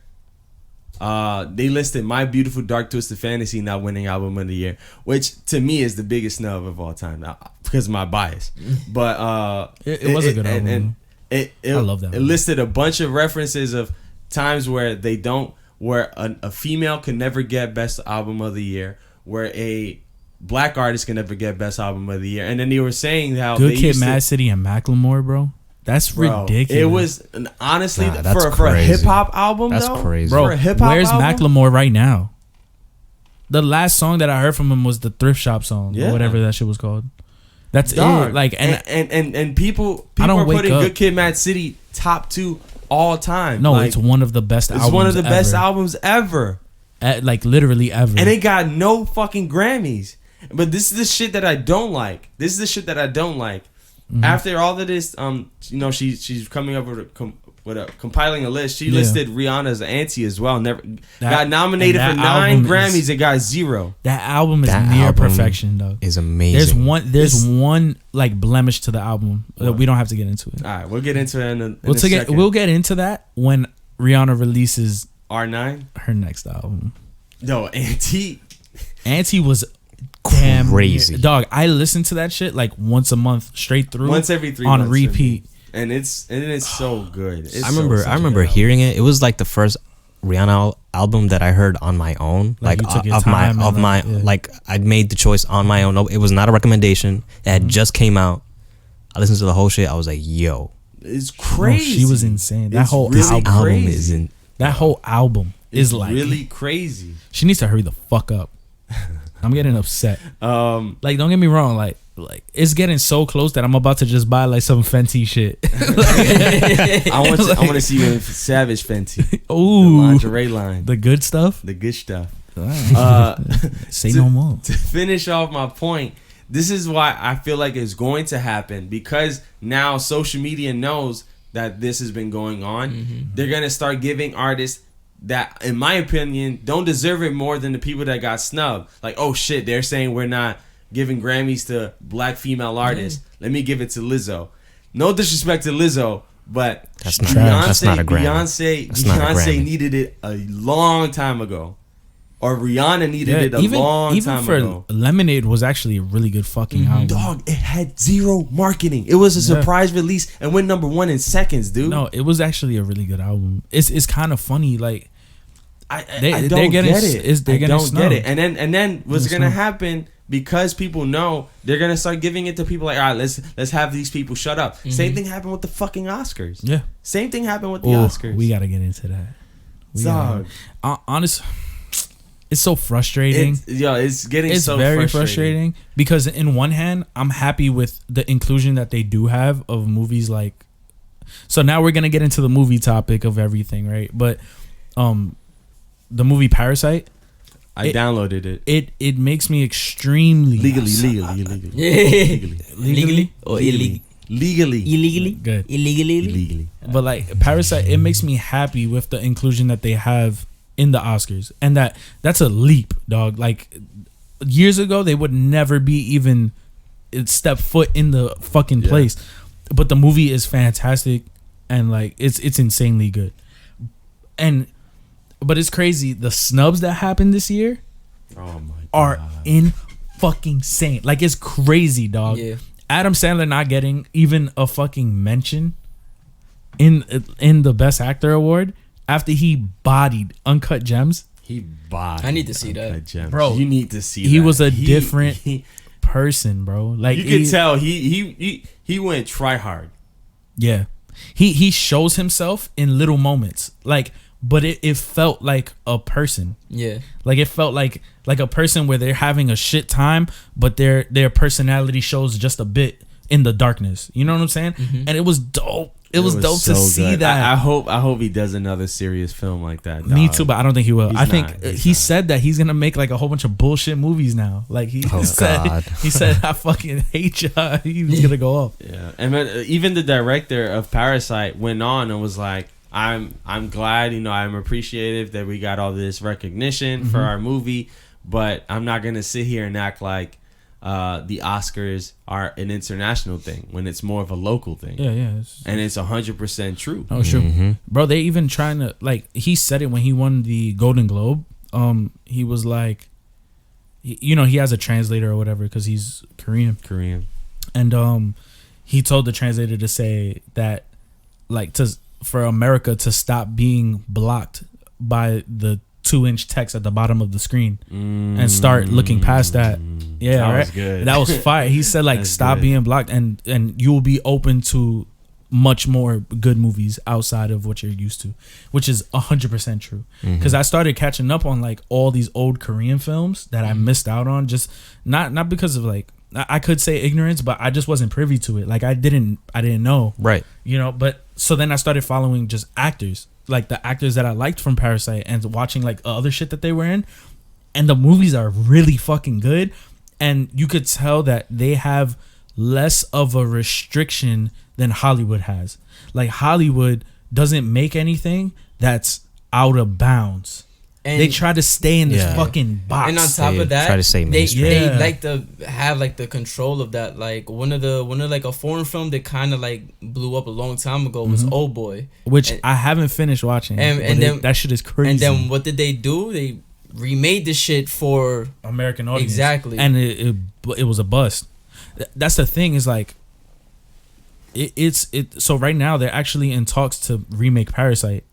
They listed My Beautiful Dark Twisted Fantasy not winning album of the year, which to me is the biggest snub of all time because of my bias. But It was a good album. And I love that It one. listed a bunch of references of times where a female can never get best album of the year, where a black artist can never get best album of the year, and then they were saying how Good they Kid, used to- Mad City, and Macklemore, bro. That's Bro, ridiculous. It was honestly Nah, that's for a crazy. hip hop album. That's though, crazy. bro. For a hip hop Where's album? Macklemore right now? The last song that I heard from him was the Thrift Shop song, Yeah. or whatever that shit was called. That's Dog. it. Like, and people I don't are wake putting up- Good Kid, Mad City top 2 all time. no, Like, it's one of the best. it's albums one of the best ever. albums ever, Like literally ever. and it got no fucking Grammys. But this is the shit that I don't like. Mm-hmm. After all of this, she's coming up with compiling a list. She Yeah. listed Rihanna's auntie as well. Never That- got nominated and for that 9 album Grammys. is- It got 0. That album is That near album perfection, dog. Is amazing. There's one like blemish to the album that we don't have to get into it. All right, we'll get into it in a We'll second. we'll get into that when Rihanna releases R9. her next album. No, auntie. Auntie was damn Crazy. dog. I listen to that shit like once a month straight through, Once every 3 on months. repeat. And it's so good. It's I remember such a remember good hearing it. It was like the first Rihanna album that I heard on my own. Like, Like, you took your of time my and, yeah. like I made the choice on my own. No, it was not a recommendation. It had just came out. I listened to the whole shit. I was like, yo, album. It's No, crazy. she was insane. That It's whole really album, album crazy. is in. that whole album It's is like really crazy. she needs to hurry the fuck up. I'm getting upset. Like, don't get me wrong. Like it's getting so close that I'm about to just buy like some Fenty shit. I want to see you in Savage Fenty. The Ooh, lingerie line. the good stuff. The good stuff. Alright. Say no more. To finish off my point, this is why I feel like it's going to happen, because now social media knows that this has been going on. Mm-hmm. They're going to start giving artists that, in my opinion, don't deserve it more than the people that got snubbed. Like, oh shit, they're saying we're not giving Grammys to black female artists. Let me give it to Lizzo. No disrespect to Lizzo, but That's not a Grammy. That's not a Beyonce Grammy. needed it a long time ago. Or Rihanna needed it a long time for ago. Lemonade was actually a really good fucking album. Dog, it had 0 marketing. It was a surprise release and went number 1 in seconds, dude. No, it was actually a really good album. It's kind of funny, like I they're don't getting get it. they're I getting don't snubbed. get it. And then what's Getting gonna snubbed. happen, because people know, they're gonna start giving it to people like, all right, let's have these people shut up. Same thing happened with the fucking Oscars. Yeah. Same thing happened with the Oh, Oscars. we gotta get into that. Dog. Honest, it's so frustrating. It's getting It's so very frustrating. frustrating because in one hand, I'm happy with the inclusion that they do have of movies like. So now we're gonna get into the movie topic of everything, right? But, the movie Parasite, I downloaded it. it makes me extremely Legally. Legally or illegally? Legally. Illegally? Good. Illegally? But like Parasite, it makes me happy with the inclusion that they have in the Oscars, and that's a leap, dog. Like years ago, they would never be even step foot in the fucking place. But the movie is fantastic, and like it's insanely good. But it's crazy. The snubs that happened this year Oh my are God. in fucking insane. Like it's crazy, dog. Yeah. Adam Sandler not getting even a fucking mention in the Best Actor award. after he bodied Uncut Gems. He bought. I need to see that. Gems. Bro, you need to see. He that. was a different person, bro. Like you could tell he went try hard. Yeah, he shows himself in little moments, like, but it felt like a person. Yeah, like it felt like a person where they're having a shit time, but their personality shows just a bit in the darkness. You know what I'm saying? And it was dope. It was dope so to see good. that. I hope he does another serious film like that. Me dog. too, but I don't think he will. He's I think not. He's he not. said that he's gonna make like a whole bunch of bullshit movies now. Like he said, God. he said, I fucking hate you. He was gonna go up. Yeah, and even the director of Parasite went on and was like, I'm glad, I'm appreciative that we got all this recognition for our movie, but I'm not gonna sit here and act like the Oscars are an international thing when it's more of a local thing. Yeah. And it's 100% true. Oh, sure, bro. They even trying to, like, he said it when he won the Golden Globe. He was like, he has a translator or whatever because he's Korean, and he told the translator to say that, like, for America to stop being blocked by the 2-inch text at the bottom of the screen and start looking past that. Yeah, that right. was good. That was fire. He said, like, stop good. being blocked and you will be open to much more good movies outside of what you're used to, which is 100% true. Because I started catching up on like all these old Korean films that I missed out on, just not because of, like, I could say ignorance, but I just wasn't privy to it. Like I didn't know. Right. But so then I started following just actors, like the actors that I liked from Parasite, and watching like other shit that they were in. And the movies are really fucking good. And you could tell that they have less of a restriction than Hollywood has. Like Hollywood doesn't make anything that's out of bounds. And they try to stay in this fucking box. And on top of that, try to say they like to have like the control of that. Like one of like a foreign film that kind of like blew up a long time ago was Old Boy, which I haven't finished watching. And then that shit is crazy. And then what did they do? They remade the shit for American audience. Exactly. And it was a bust. That's the thing, is like it's so right now they're actually in talks to remake Parasite.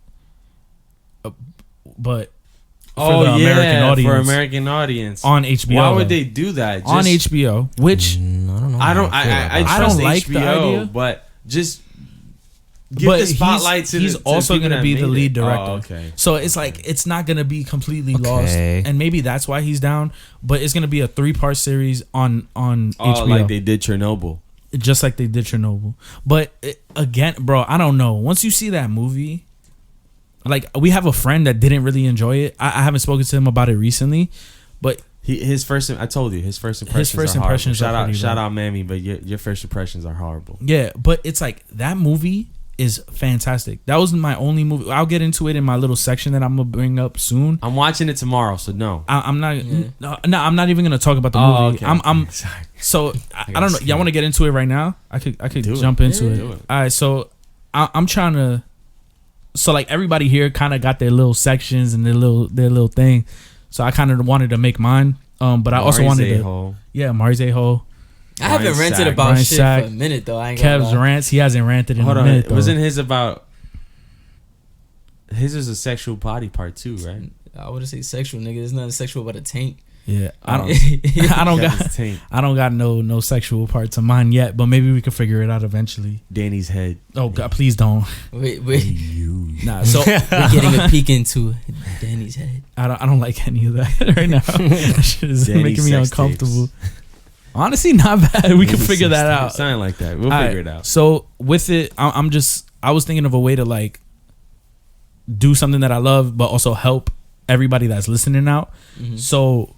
But for the American audience on HBO. Why would they do that? On HBO, which I don't know. I don't trust like HBO, the idea, but just give the spotlight to he's also going to be the lead director. Oh, okay. So it's like it's not going to be completely lost, and maybe that's why he's down. But it's going to be a 3-part series on HBO, like they did Chernobyl. Just like they did Chernobyl. But again, bro, I don't know. Once you see that movie, like, we have a friend that didn't really enjoy it. I haven't spoken to him about it recently, but his first impressions are horrible. Shout out Mammy, but your first impressions are horrible. Yeah, but it's like that movie is fantastic. That was my only movie. I'll get into it in my little section that I'm gonna bring up soon. I'm watching it tomorrow, so no. I'm not. No, I'm not even gonna talk about the movie. Okay. I'm sorry. So I don't know. Y'all want to get into it right now? I could jump into it. All right. So I'm trying to. So like everybody here kind of got their little sections and their little thing. So I kind of wanted to make mine. But I also wanted to. Marze Ho. I haven't ranted about Brian shit Sack, for a minute though. I ain't Kev's rants. He hasn't ranted in a minute. Wasn't his about? His is a sexual body part too, right? I would say sexual, nigga. There's nothing sexual about a taint. Yeah, I don't got no sexual parts of mine yet, but maybe we can figure it out eventually. Danny's head. Oh God, please don't. Wait. Nah, so we're getting a peek into Danny's head. I don't like any of that right now. That shit is making me uncomfortable. Tapes. Honestly, not bad. We can figure that out. Something like that. We'll figure it out. So with it, I was thinking of a way to like do something that I love, but also help everybody that's listening out. Mm-hmm. So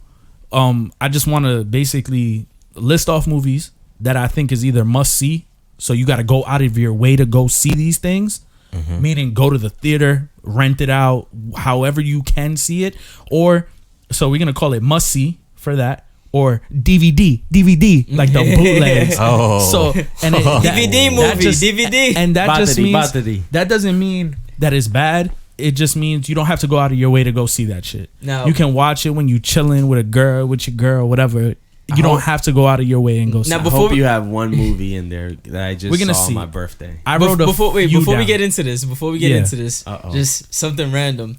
I just want to basically list off movies that I think is either must see. So you got to go out of your way to go see these things, meaning go to the theater, rent it out, however you can see it. Or, so we're going to call it must see for that. Or DVD, like the bootlegs. So, and DVD movie, DVD. And that just means, that doesn't mean that it's bad. It just means you don't have to go out of your way to go see that shit. No. You can watch it when you chilling with your girl, whatever. You don't have to go out of your way and go see. Now, I before hope you have one movie in there that I just We're gonna saw see. on my birthday. I wrote before we down. get into this, Uh-oh. just something random.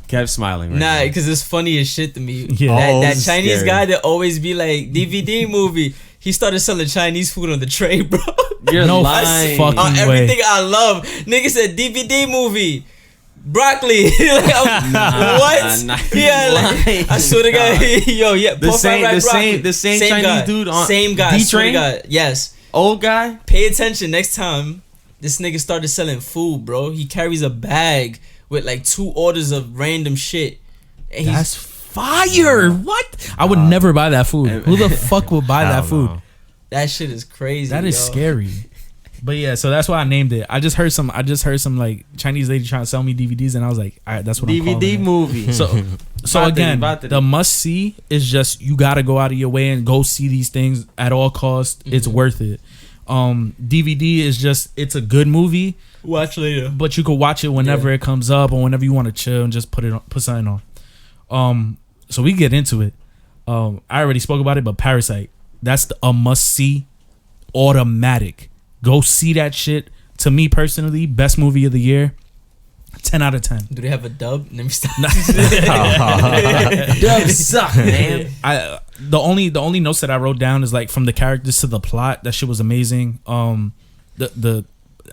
Kev smiling right Nah, now. because it's funny as shit to me. Yeah. Oh, That this is Chinese scary. guy that always be like DVD movie. He started selling Chinese food on the train, bro. You're No lying. fucking On way. everything I love. Nigga said DVD movie. Broccoli. Like, what? nah, Yeah, like, I swear to God. Yo, yeah. The same- the same- the same Chinese guy. dude on Same guy. Swear to D-Train? God. Yes. Old guy. Pay attention next time. This nigga started selling food, bro. He carries a bag with like 2 orders of random shit. And he's That's fire. What? I would never buy that food. Who the fuck would buy that food? that shit is crazy. That is yo. scary. But yeah, so that's why I named it. I just heard some like Chinese lady trying to sell me DVDs, and I was like, all right, that's what I'm calling DVD it. movie. So Battery, again, battery. the must see is just you got to go out of your way and go see these things at all costs. It's worth it. DVD is just it's a good movie, Watch later. but you could watch it whenever it comes up or whenever you want to chill and just put something on. So we get into it. I already spoke about it, but Parasite, that's a must see, automatic. Go see that shit. To me personally, best movie of the year. 10 out of 10. Do they have a dub? Let me stop. Dubs suck, man. The only notes that I wrote down is like from the characters to the plot. That shit was amazing. The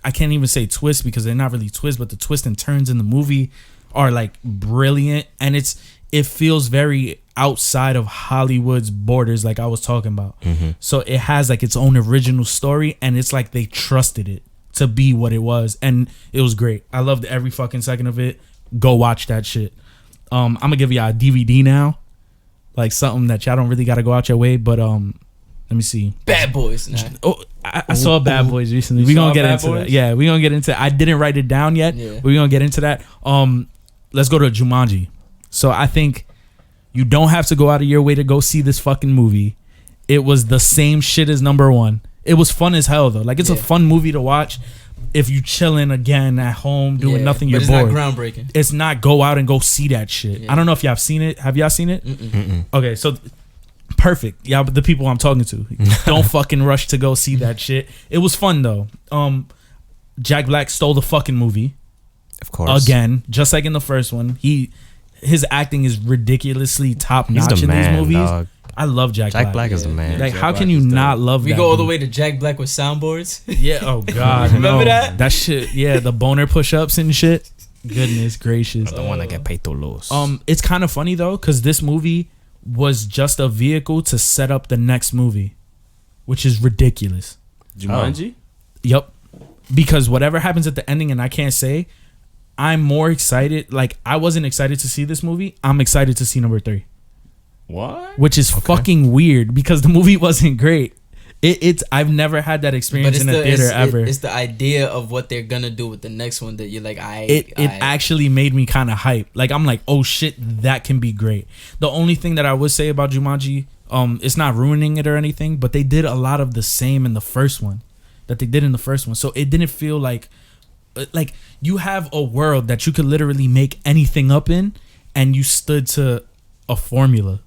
I can't even say twist because they're not really twists, but the twists and turns in the movie are like brilliant, and it feels very outside of Hollywood's borders, like I was talking about. So it has like its own original story, and it's like they trusted it to be what it was, and it was great. I loved every fucking second of it. Go watch that shit. I'm gonna give y'all a DVD now, like something that y'all don't really gotta go out your way, but let me see. Bad Boys. Nah. Oh, I saw Bad Boys recently. You We saw gonna get Bad into Boys? that. Yeah, we gonna get into. I didn't write it down yet. Yeah. But we gonna get into that. Let's go to Jumanji. So I think you don't have to go out of your way to go see this fucking movie. It was the same shit as number one. It was fun as hell though. Like it's a fun movie to watch if you chilling again at home doing nothing. You're but bored. it's not groundbreaking. It's not go out and go see that shit. Yeah. I don't know if y'all have seen it. Have y'all seen it? Okay, so perfect. Y'all, the people I'm talking to, don't fucking rush to go see that shit. It was fun though. Jack Black stole the fucking movie Of course. again, just like in the first one. His acting is ridiculously top He's notch the in man, these movies. dog. I love Jack Black. Jack Black is the man. Like, Jack how Black can you is not dope. love We that? go all the dude? way to Jack Black with soundboards. Yeah. Oh God. Remember no. that? That shit. Yeah. The boner push-ups and shit. Goodness gracious. The one that get paid to lose. It's kind of funny though, because this movie was just a vehicle to set up the next movie, which is ridiculous. Jumanji? Yep. Because whatever happens at the ending, and I can't say, I'm more excited. Like, I wasn't excited to see this movie. I'm excited to see number 3, What? which is fucking weird because the movie wasn't great. It's I've never had that experience in a theater ever. It's the idea of what they're gonna do with the next one that you're like, It actually made me kind of hype. Like, I'm like, oh shit, that can be great. The only thing that I would say about Jumanji, it's not ruining it or anything, but they did a lot of the same in the first one that they did in the first one. So it didn't feel like you have a world that you could literally make anything up in, and you stood to a formula.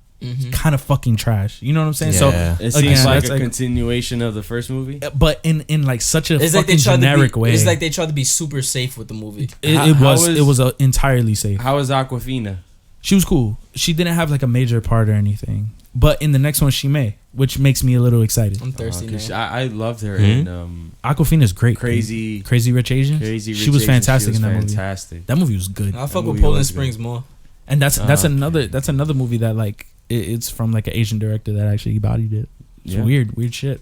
Kind of fucking trash. You know what I'm saying? Yeah. So It again, seems like that's a continuation of the first movie. but in like such a it's like they fucking tried generic to be, way. It's like they tried to be super safe with the movie. it How was entirely safe. How is Aquafina? She was cool. She didn't have like a major part or anything. But in the next one, she may, which makes me a little excited. I'm thirsty Cause now. I loved her in Aquafina's great. Crazy Rich Asians. Crazy Rich She was Asians. fantastic She was in that movie. fantastic. That movie was good. I fuck movie with Poland was good. Springs more. And that's okay. that's another movie that like it's from like an Asian director that actually bodied it. It's Yeah. weird shit.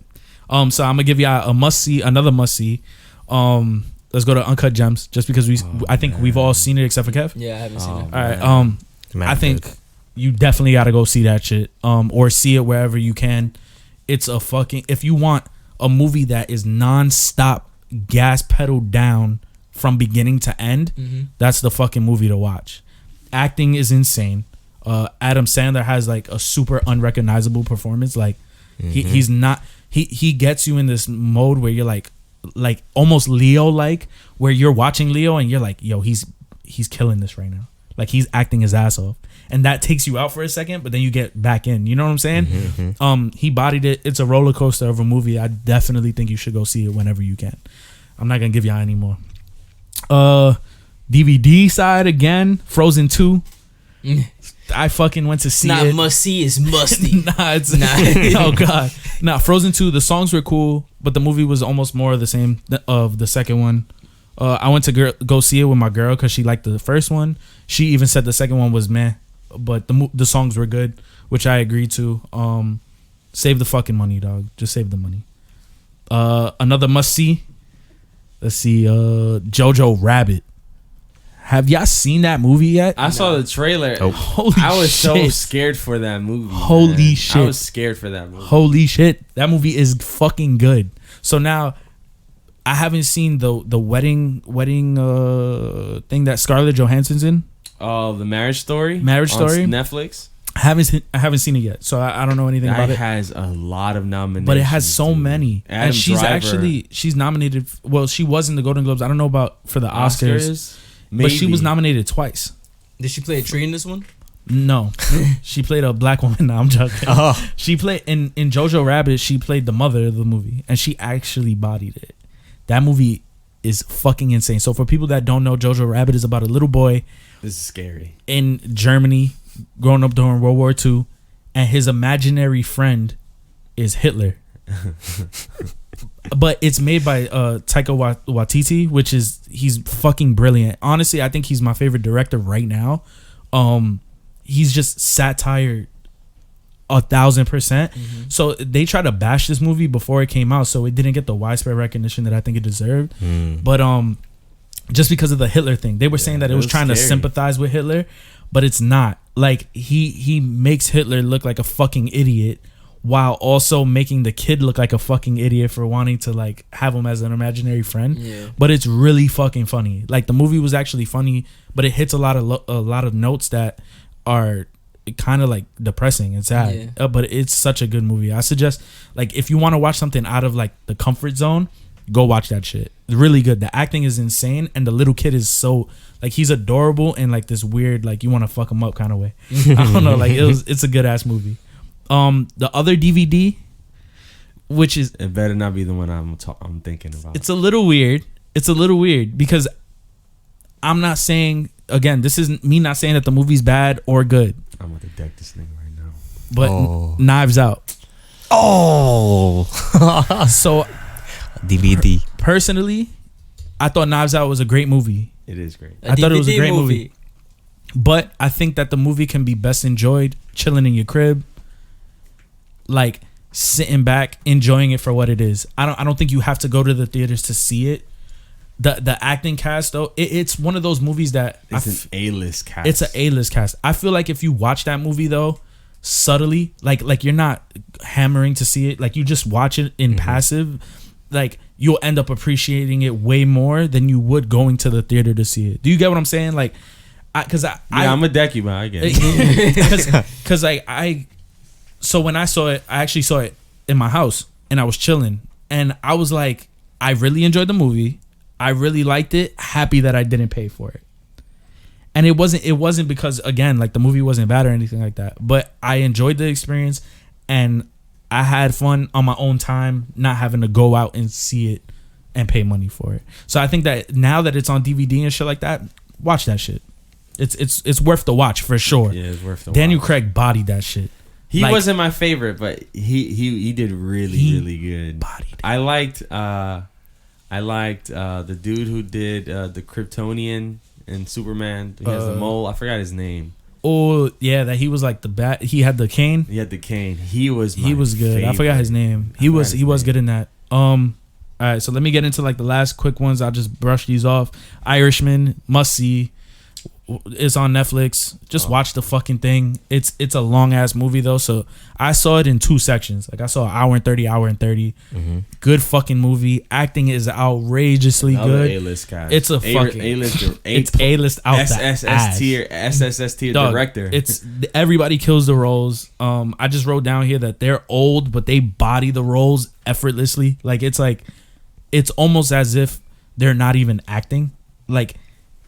So I'm gonna give y'all a must see, another must see. Let's go to Uncut Gems, just because I think we've all seen it except for Kev. Yeah, I haven't seen it. All right. Man, I think good. you definitely got to go see that shit. Or see it wherever you can. It's a fucking, if you want a movie that is non-stop gas pedal down from beginning to end, that's the fucking movie to watch. Acting is insane. Adam Sandler has like a super unrecognizable performance. Like he's not, he gets you in this mode where you're like almost Leo, like where you're watching Leo and you're like, yo, he's killing this right now. Like he's acting his ass off. and that takes you out for a second, but then you get back in. You know what I'm saying? Mm-hmm. He bodied it. It's a roller coaster of a movie. I definitely think you should go see it whenever you can. I'm not gonna give y'all any more. DVD side again, Frozen 2. I fucking went to see Not it. must see, it's musty. It's Nah. oh god. Frozen 2, the songs were cool, but the movie was almost more of the same of the second one. I went to go see it with my girl because she liked the first one. She even said the second one was meh, but the songs were good, which I agreed to. Save the fucking money, dog. Just save the money. Another must see. Let's see, Jojo Rabbit. Have y'all seen that movie yet? I saw the trailer. Oh. Holy I was shit. so scared for that movie. Holy man. shit. I was scared for that movie. Holy shit. That movie is fucking good. So now I haven't seen the wedding thing that Scarlett Johansson's in. Oh, the Marriage Story? Marriage Story? On Netflix? I haven't seen it yet. So I don't know anything about That it. has a lot of nominations. But it has so dude. many. Adam And she's Driver. she's nominated. Well, she was in the Golden Globes. I don't know about for the Oscars. But she was nominated twice. Did she play a tree in this one? No. She played a black woman. No, I'm joking. Oh. She played in Jojo Rabbit, she played the mother of the movie. And she actually bodied it. That movie is fucking insane. So for people that don't know, Jojo Rabbit is about a little boy This is scary. in Germany growing up during World War II, and his imaginary friend is Hitler. But it's made by Taika Waititi, which is he's fucking brilliant. Honestly, I think he's my favorite director right now. He's just satire 1,000%. So they tried to bash this movie before it came out, so it didn't get the widespread recognition that I think it deserved. But just because of the Hitler thing, they were saying that it was trying to sympathize with Hitler, but it's not. Like he makes Hitler look like a fucking idiot, while also making the kid look like a fucking idiot for wanting to like have him as an imaginary friend. Yeah. But it's really fucking funny. Like the movie was actually funny, but it hits a lot of notes that are kind of like depressing and sad. Yeah. But it's such a good movie. I suggest, like, if you want to watch something out of like the comfort zone, go watch that shit. It's really good. The acting is insane, and the little kid is so like he's adorable in like this weird like you want to fuck him up kind of way. I don't know. Like it's a good ass movie. The other DVD, which is It better not be the one I'm thinking about. it's a little weird. It's a little weird because I'm not saying, again, this isn't me not saying that the movie's bad or good, I'm gonna deck this thing right now. but Knives Out. Oh. So DVD. personally, I thought Knives Out was a great movie. It is great. I thought it was a great movie. But I think that the movie can be best enjoyed chilling in your crib, like sitting back, enjoying it for what it is. I don't think you have to go to the theaters to see it. The acting cast though, it's one of those movies that It's an A-list cast. it's an A-list cast. I feel like if you watch that movie though, subtly, like you're not hammering to see it, like you just watch it in passive, like you'll end up appreciating it way more than you would going to the theater to see it. Do you get what I'm saying? Like, I'm a deck you, but I get it. because so when I saw it, I actually saw it in my house and I was chilling and I was like, I really enjoyed the movie. I really liked it. Happy that I didn't pay for it. And it wasn't because, again, like the movie wasn't bad or anything like that, but I enjoyed the experience and I had fun on my own time, not having to go out and see it and pay money for it. So I think that now that it's on DVD and shit like that, watch that shit. It's worth the watch for sure. Yeah, it's worth the Daniel watch. Craig bodied that shit. He Like, wasn't my favorite, but he did really good. bodied it. I liked the dude who did the Kryptonian and Superman. He has the mole. I forgot his name. Oh yeah, that he was like the bat. He had the cane. He had the cane. He was He was good. I forgot his name. He was good in that. All right, so let me get into like the last quick ones. I'll just brush these off. Irishman, must see. It's on Netflix. Just watch the fucking thing. It's a long ass movie though, so I saw it in 2 sections. Like I saw hour and 30. Good fucking movie. Acting is outrageously Another good. A-list cast. It's a fucking A-list. It's A-list out the ass. SSS tier Dog, director. It's everybody kills the roles. I just wrote down here that they're old, but they body the roles effortlessly. Like it's almost as if they're not even acting. Like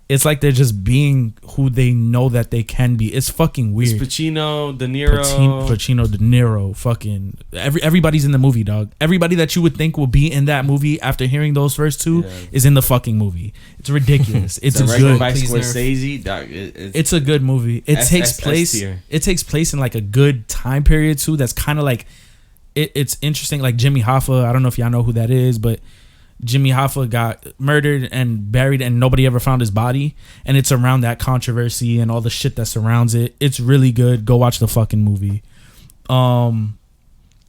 it's like they're just being who they know that they can be. It's fucking weird. It's Pacino, De Niro. Pacino, De Niro, fucking everybody's in the movie, dog. Everybody that you would think will be in that movie after hearing those first two is in the fucking movie. It's ridiculous. It's a good. By Scorsese, dog. It's a good movie. It takes place. It takes place in like a good time period too. That's kind of like it's interesting. Like Jimmy Hoffa. I don't know if y'all know who that is, but Jimmy Hoffa got murdered and buried and nobody ever found his body, and it's around that controversy and all the shit that surrounds it. It's really good. Go watch the fucking movie. Let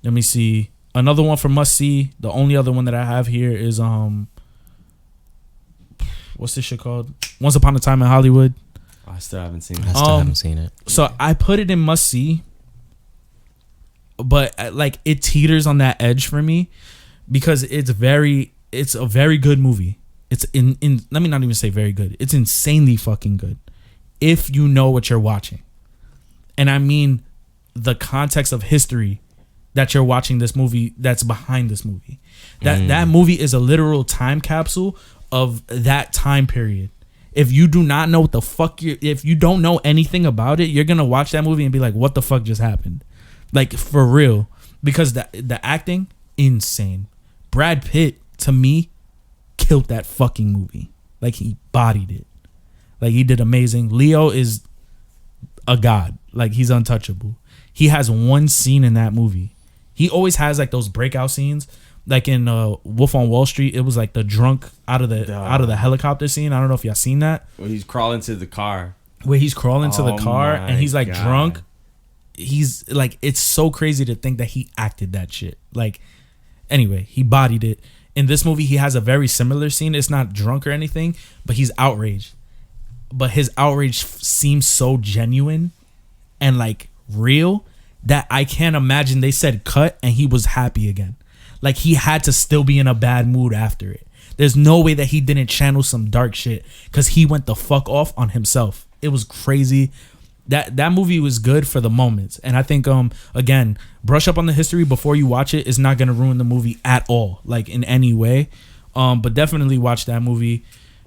me see. Another one for must see. The only other one that I have here is what's this shit called? Once Upon a Time in Hollywood. I still haven't seen it. I still haven't seen it. So I put it in must see, but like it teeters on that edge for me because it's a very good movie. It's in let me not even say very good. It's insanely fucking good if you know what you're watching. And I mean the context of history that you're watching this movie that's behind this movie. That movie is a literal time capsule of that time period. If you do not know what the fuck if you don't know anything about it, you're going to watch that movie and be like, what the fuck just happened? Like for real, because the acting insane. Brad Pitt to me killed that fucking movie. Like he bodied it. Like he did amazing. Leo is a god. Like he's untouchable. He has one scene in that movie. He always has like those breakout scenes. Like in Wolf on Wall Street, it was like the drunk out of the helicopter scene. I don't know if y'all seen that. Where he's crawling to the car. Where he's crawling to the car and he's like drunk. He's like, it's so crazy to think that he acted that shit. Like, anyway, he bodied it. In this movie, he has a very similar scene. It's not drunk or anything, but he's outraged. But his outrage seems so genuine and like real that I can't imagine they said cut and he was happy again. Like he had to still be in a bad mood after it. There's no way that he didn't channel some dark shit because he went the fuck off on himself. It was crazy. That movie was good for the moments. And I think again, brush up on the history before you watch it is not gonna ruin the movie at all, like in any way. But definitely watch that movie.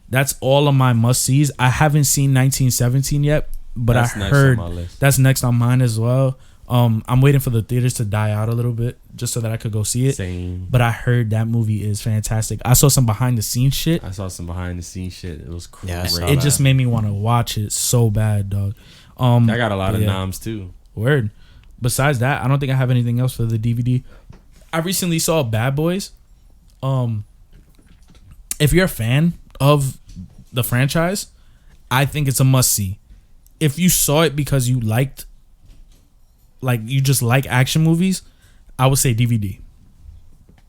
That's all of my must-sees. I haven't seen 1917 yet, but I heard that's next on mine as well. I'm waiting for the theaters to die out a little bit just so that I could go see it. Same. But I heard that movie is fantastic. I saw some behind the scenes shit. It was crazy. Yeah, it just made me want to watch it so bad, dog. I got a lot of noms too. Word. Besides that, I don't think I have anything else for the DVD. I recently saw Bad Boys. If you're a fan of the franchise, I think it's a must see. If you saw it because you liked, like you just like action movies, I would say DVD.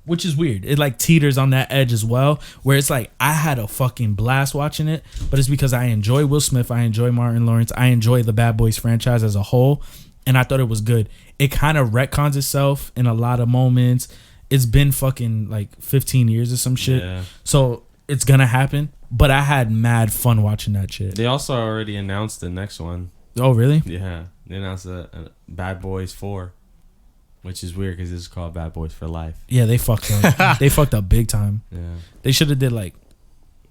Which is weird. It like teeters on that edge as well, where it's like I had a fucking blast watching it, but it's because I enjoy Will Smith, I enjoy Martin Lawrence, I enjoy the Bad Boys franchise as a whole, and I thought it was good. It kind of retcons itself in a lot of moments. It's been fucking like 15 years or some shit, so it's gonna happen. But I had mad fun watching that shit. They also already announced the next one. Oh really? Yeah, they announced a Bad Boys 4. Which is weird because this is called Bad Boys for Life. Yeah, they fucked up. They fucked up big time. Yeah, they should have did like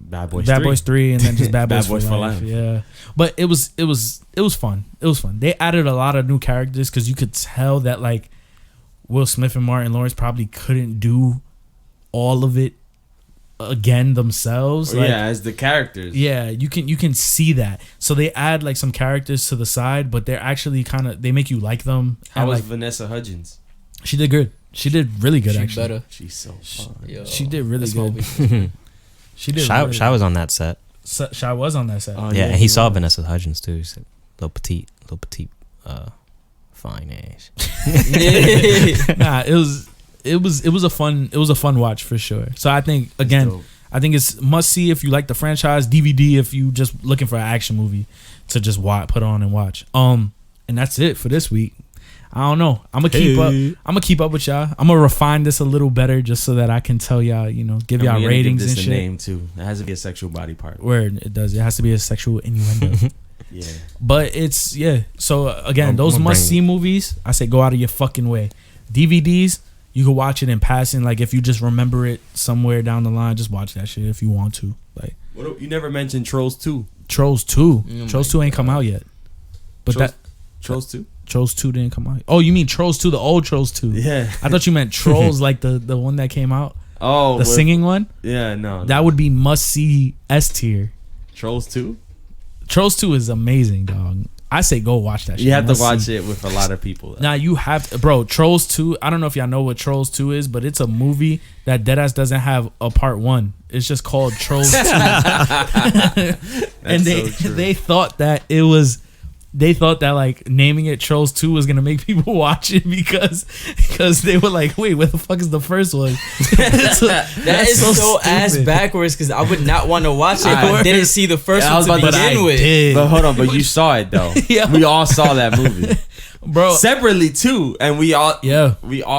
Bad Boys 3 and then just Bad Boys, for Life. Yeah, but it was fun. It was fun. They added a lot of new characters because you could tell that like Will Smith and Martin Lawrence probably couldn't do all of it again themselves. Like, as the characters. Yeah, you can see that. So they add like some characters to the side, but they're actually they make you like them. How was like, Vanessa Hudgens? She did good. She did really good. Actually, better. She's so fun. She did really good. She did. Shy was on that set. Shy was on that set. Oh, yeah, and he saw Vanessa Hudgens too. He said, little petite, fine ass. Nah, it was a fun watch for sure. So I think again, it's must see if you like the franchise. DVD if you just looking for an action movie to just put on and watch. And that's it for this week. I don't know. I'm gonna keep up with y'all. I'm gonna refine this a little better just so that I can tell y'all, give y'all ratings and shit. Name too. It has to be a sexual body part. Word, it does. It has to be a sexual innuendo. Yeah. But it's So again, those must see movies, I say go out of your fucking way. DVDs, you can watch it in passing. Like if you just remember it somewhere down the line, just watch that shit if you want to. Like you never mentioned Trolls 2. Trolls 2. Oh Trolls my 2 ain't come God. out yet. But Trolls- that Trolls 2? Trolls 2 didn't come out. Oh, you mean Trolls 2, the old Trolls 2? Yeah. I thought you meant Trolls like the one that came out, Oh, the singing one. Yeah, no. That would be must see S tier. Trolls 2? Trolls 2 is amazing, dog. I say go watch that shit. You have to Must watch see. it with a lot of people. Now you have to, bro. Trolls 2. I don't know if y'all know what Trolls 2 is, but it's a movie that deadass doesn't have a part 1. It's just called Trolls 2. And they thought that it was. They thought that like naming it Trolls 2 was gonna make people watch it because they were like, wait, where the fuck is the first one? That is so ass backwards because I would not want to watch it if I didn't see the first I was one to about to begin say, with. But hold on, but you saw it though. Yeah. We all saw that movie. Bro. Separately too, and we all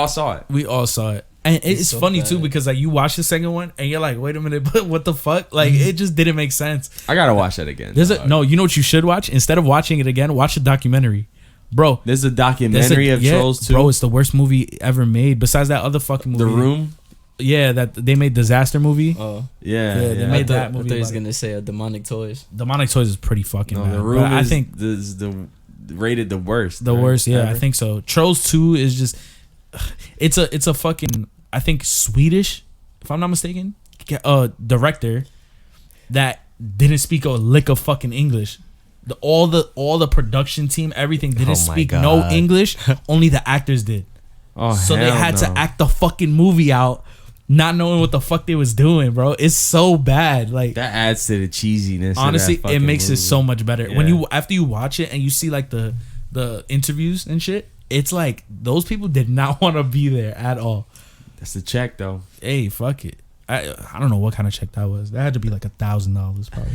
saw it. We all saw it. And it's so funny bad. too because like you watch the second one and you're like, wait a minute, but what the fuck? Like it just didn't make sense. I gotta watch that again. There's no, you know what you should watch? Instead of watching it again, watch a documentary. Bro, There's a documentary of Trolls 2. Bro, it's the worst movie ever made. Besides that other fucking movie. The Room. Yeah, that they made disaster movie. Oh, Yeah, Yeah, they yeah. made I that thought movie he was about it. gonna say Demonic Toys. Demonic Toys is pretty fucking No, bad. The But Room I is think the rated the worst. the right? worst, yeah, I Ever? think so. Trolls 2 is just it's a fucking I think Swedish, if I'm not mistaken, director that didn't speak a lick of fucking English. All the production team, everything didn't Oh my speak no God. English. Only the actors did. Oh, So they hell had to no. act the fucking movie out, not knowing what the fuck they was doing, bro. It's so bad. Like That adds to the cheesiness. honestly, of that it fucking makes movie. it so much better. When Yeah. you after you watch it and you see like the interviews and shit, it's like those people did not want to be there at all. That's the check though. Hey, fuck it. I don't know what kind of check that was. That had to be like $1,000 probably.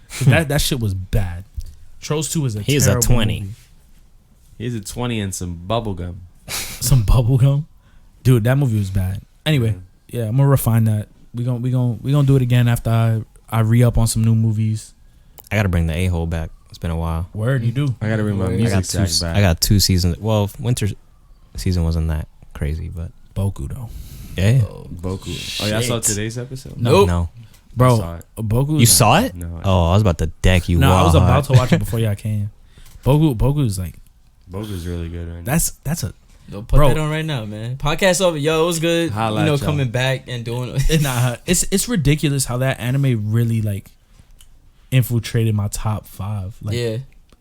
'Cause that shit was bad. Trolls 2 is a Here's a terrible 20. movie. Here's a 20 and some bubble gum. Some bubble gum, dude. That movie was bad. Anyway, yeah, I'm gonna refine that. We gonna do it again after I re up on some new movies. I gotta bring the A-hole back. It's been a while. Word, you do. I gotta bring my I music I got sack back. I got 2 seasons. Well, winter season wasn't that crazy, but Boku though, yeah. Boku. Oh, y'all saw Shit. today's episode? Nope. No. bro. I saw it. Boku. You saw it? No. Oh, I was about to deck you. No, I was hard. about to watch it before y'all came. Boku is like Boku's really good right now. that's a Yo, put Bro. that on right now, man. Podcast over. Yo, it was good. Holla you know, at y'all. coming back and doing. it's ridiculous how that anime really like infiltrated my top 5. Like yeah,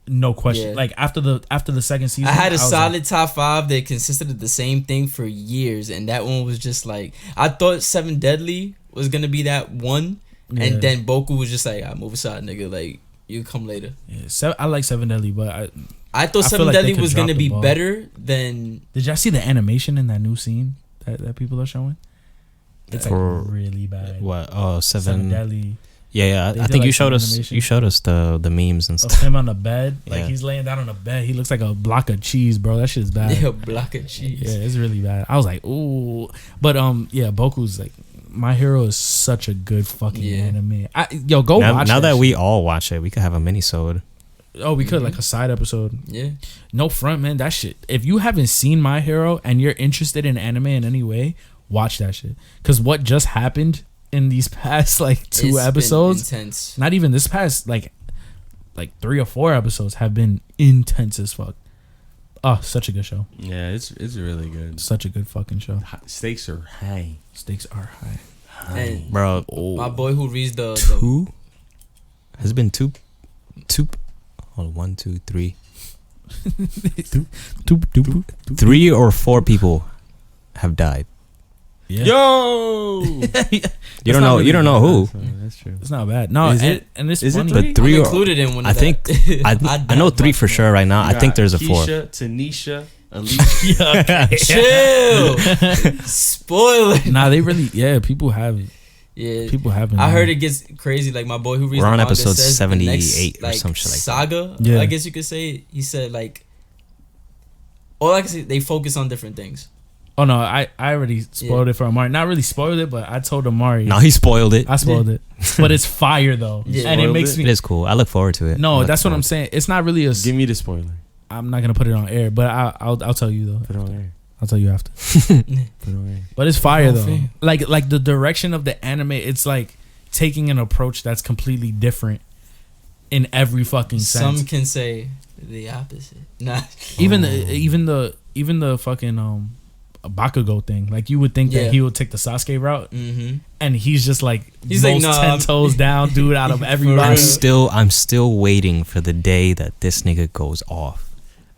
no question. Yeah. Like after the second season, I had a was solid like, top 5 that consisted of the same thing for years, and that one was just like I thought Seven Deadly was gonna be that one, Yeah. and then Boku was just like, I move aside, nigga. Like you come later. yeah, I like Seven Deadly, but I thought I feel Seven like they Deadly could was drop gonna the be ball. better than. did y'all see the animation in that new scene that people are showing? It's like For- really bad. What? Oh, Seven seven. Deadly Yeah, They I did, think like, you showed some us. animation. You showed us the memes and of stuff. him on the bed. Like Yeah. he's laying down on the bed. He looks like a block of cheese, bro. That shit's bad. Yeah, block of cheese. Yeah, it's really bad. I was like, ooh, but yeah, Boku's like, My Hero is such a good fucking Yeah. anime. Yo, go Now, watch now that shit. we all watch it, we could have a mini-sode. Oh, we could like a side episode. Yeah. No front, man. That shit. If you haven't seen My Hero and you're interested in anime in any way, watch that shit. Cause what just happened in these past like 2 It's been episodes, intense. not even this past like 3 or 4 episodes have been intense as fuck. Oh, such a good show. Yeah, it's really good. Such a good fucking show. Stakes are high. Stakes are high. And Bro, my boy who reads the 2? Has it been 2? Hold on, 1, 2, 3. Doop, doop, doop. 3 or 4 people have died. Yeah. Yo, You don't know. You don't know who. That's true. It's not bad. No, Is and, it? and it's Is it funny. three? But 3 I'm or included in one. I Of think that. I know 3 for sure right now. I think there's a 4. Keisha, Tanisha, Alicia. Chill. Spoiler. Nah, they really. Yeah, people have. Yeah. People have. been I dying. heard it gets crazy. Like my boy who reads We're the on manga episode says the 78 next, or some shit like that. saga. Yeah. I guess you could say. He said like. All I can say, they focus on different things. Oh no, I already spoiled it for Amari. Not really spoiled it, but I told Amari. No, he spoiled it. I spoiled it, but it's fire though, Yeah. and it Spoiled makes it? me. It is cool. I look forward to it. No, that's what I'm saying. It's not really a. Give me the spoiler. I'm not gonna put it on air, but I'll tell you though. Put it on air. I'll tell you after. Put it on air. But it's fire Oh, though. fair. Like the direction of the anime, it's like taking an approach that's completely different in every fucking sense. Some can say the opposite. Nah. Even the fucking Bakugo thing. Like you would think Yeah. that he would take the Sasuke route, Mm-hmm. and he's just like He's like, most nah, 10 toes down dude out of everybody. I'm still waiting for the day that this nigga goes off.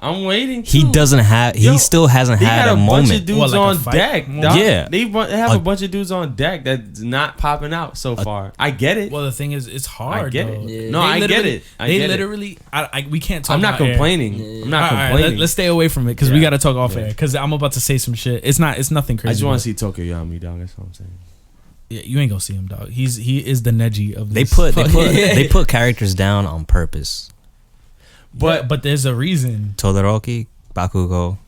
I'm waiting. He too. doesn't have. Yo, He still hasn't They had got a a bunch moment. of dudes What, like a on fight? deck. Yeah. Dog. Yeah. They have A- a bunch of dudes on deck that's not popping out so far. I get it. Well, the thing is, it's hard. I get though. it. Yeah. No, They I get literally- it. I they get it. literally, we can't talk. I'm not about air. complaining. Yeah. I'm not All right, complaining. let's stay away from it because we Yeah. got to talk off Yeah. air. Because I'm about to say some shit. It's nothing crazy. I just want but- to see Tokyo Yami, dog. That's what I'm saying. Yeah, you ain't gonna see him, dog. He is the Neji of They this. they put characters down on purpose. but there's a reason. Todoroki, Bakugo,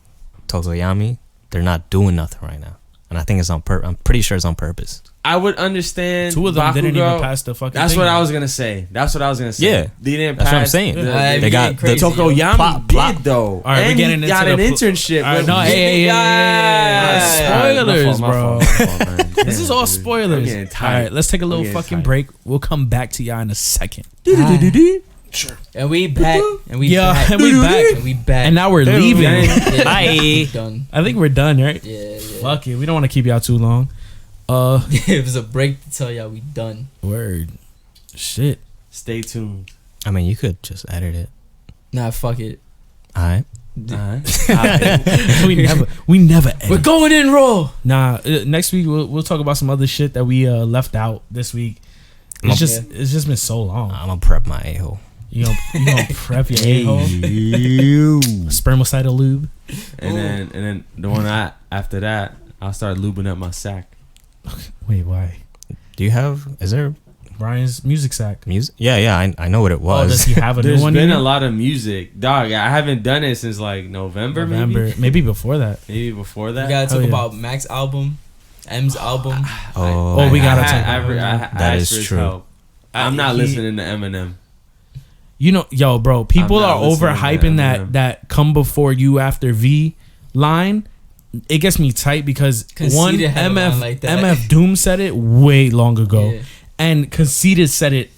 Tokoyami, they're not doing nothing right now, and I think it's on purpose. I'm pretty sure it's on purpose. I would understand. Two of them didn't Bakugo. even pass the fucking. That's thing. what I was gonna say. Yeah, they didn't That's pass. what I'm saying. The They got the crazy, Tokoyami Plot- plot. did though. All right, we're and getting he into got the an pl- internship. All right, with- no, hey, spoilers, My bro. fault, man. This is Damn, all dude. I'm spoilers. getting All tired. right, let's take a little I'm getting fucking tired. break. We'll come back to y'all in a second. And we back. And we Yeah, back. and we back. And we back. And now we're Dude, leaving. man. Yeah, Bye. we done. I think we're done, right? Yeah. Fuck it. We don't want to keep y'all too long. It was a break to tell y'all we done. Word. Shit. Stay tuned. I mean, you could just edit it. Nah, fuck it. All right. we never end. We're going in raw. Nah, next week we'll talk about some other shit that we left out this week. It's just been so long. I'm gonna prep my a-hole. You gonna prep your a-hole? Spermicidal lube. And then the one after that, I'll start lubing up my sack. Wait, why? Do you have? Is there Brian's music sack. music? Yeah. I know what it Oh, does was. he have a new There's one? been you a mean? lot of music, dog. I haven't done it since like November. Maybe before that. maybe before We that. gotta talk yeah. about Mac's album, M's album. Oh, we gotta I talk had- about I that. That asked is for his true. help. I'm not He- listening to Eminem. You know, yo, bro, people I'm are not listening to overhyping Eminem. that come before you after V line. It gets me tight because one Conceited had a line MF like that. MF Doom said it way long ago, Yeah. and Conceited said it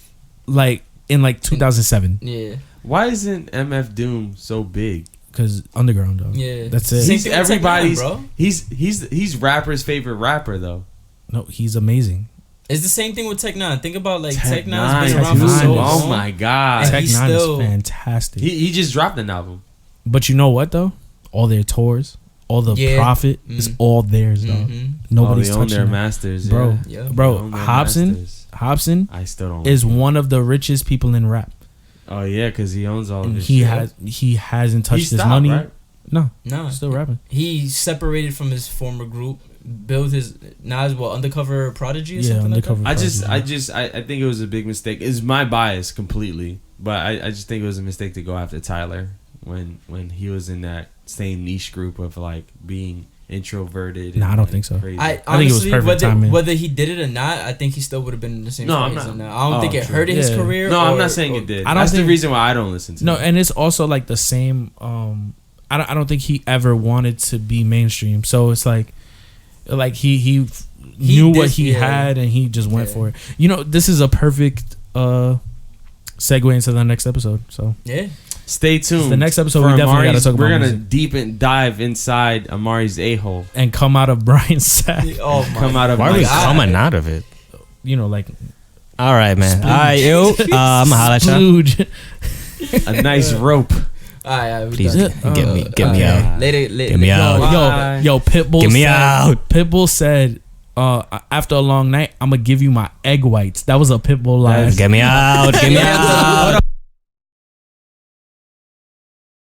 like in like 2007 Yeah. Why isn't MF Doom so big? because Underground dog. Yeah. That's it. Same He's thing with everybody's. Tech Nine, bro. He's rapper's favorite rapper though. No, he's amazing. It's the same thing with Tech Nine. Think about like Tech Tech Nine's Nine, been around for Tech so Nine. long. Oh my god. And Tech he's Nine still- is fantastic. He just dropped an album. But you know what though? All their tours, all the Yeah. profit is all theirs, dog. Mhm. Nobody's they own touching their that. masters, Bro. Yeah. Yeah. They Bro, own their Hobson masters. I still don't. is like him. one of the richest people in rap, Oh yeah, because he owns all and this. he shit. hasn't He touched his stopped, money. right? No, No. still rapping. He separated from his former group, built his Undercover Prodigy or Yeah, something Undercover like I think it was a big mistake. It's my bias completely, but I just think it was a mistake to go after Tyler when he was in that same niche group of like being introverted. Nah, and, I don't like, think so. crazy. I I think it was honestly, perfect timing. whether he did it or not, I think he still would have been in the same No, I'm space. not- And I don't think it true. hurted his Yeah. career. No, I'm or- not saying or- it did. I don't That's the think- reason why I don't listen to No, it. and it's also like the same. I don't think he ever wanted to be mainstream. So it's like he knew what he had and he just went Yeah. for it. You know, this is a perfect segue into the next episode. So Yeah. Stay tuned. The next episode, For we definitely gotta Amari's- talk about We're gonna music. deep and dive inside Amari's a-hole. and come out of Brian's sack. Oh my. Come out of Why are my we God. coming out of it? You know, like All right, man. All right, yo. I'm gonna holla at y'all. splooge. a nice rope. All right, we Please done. get me Okay. out. Later. Get me out. Bye. Yo, Pitbull. Get me said, out. Pitbull said, after a long night, I'm gonna give you my egg whites. That was a Pitbull line. Get me out. Get me out.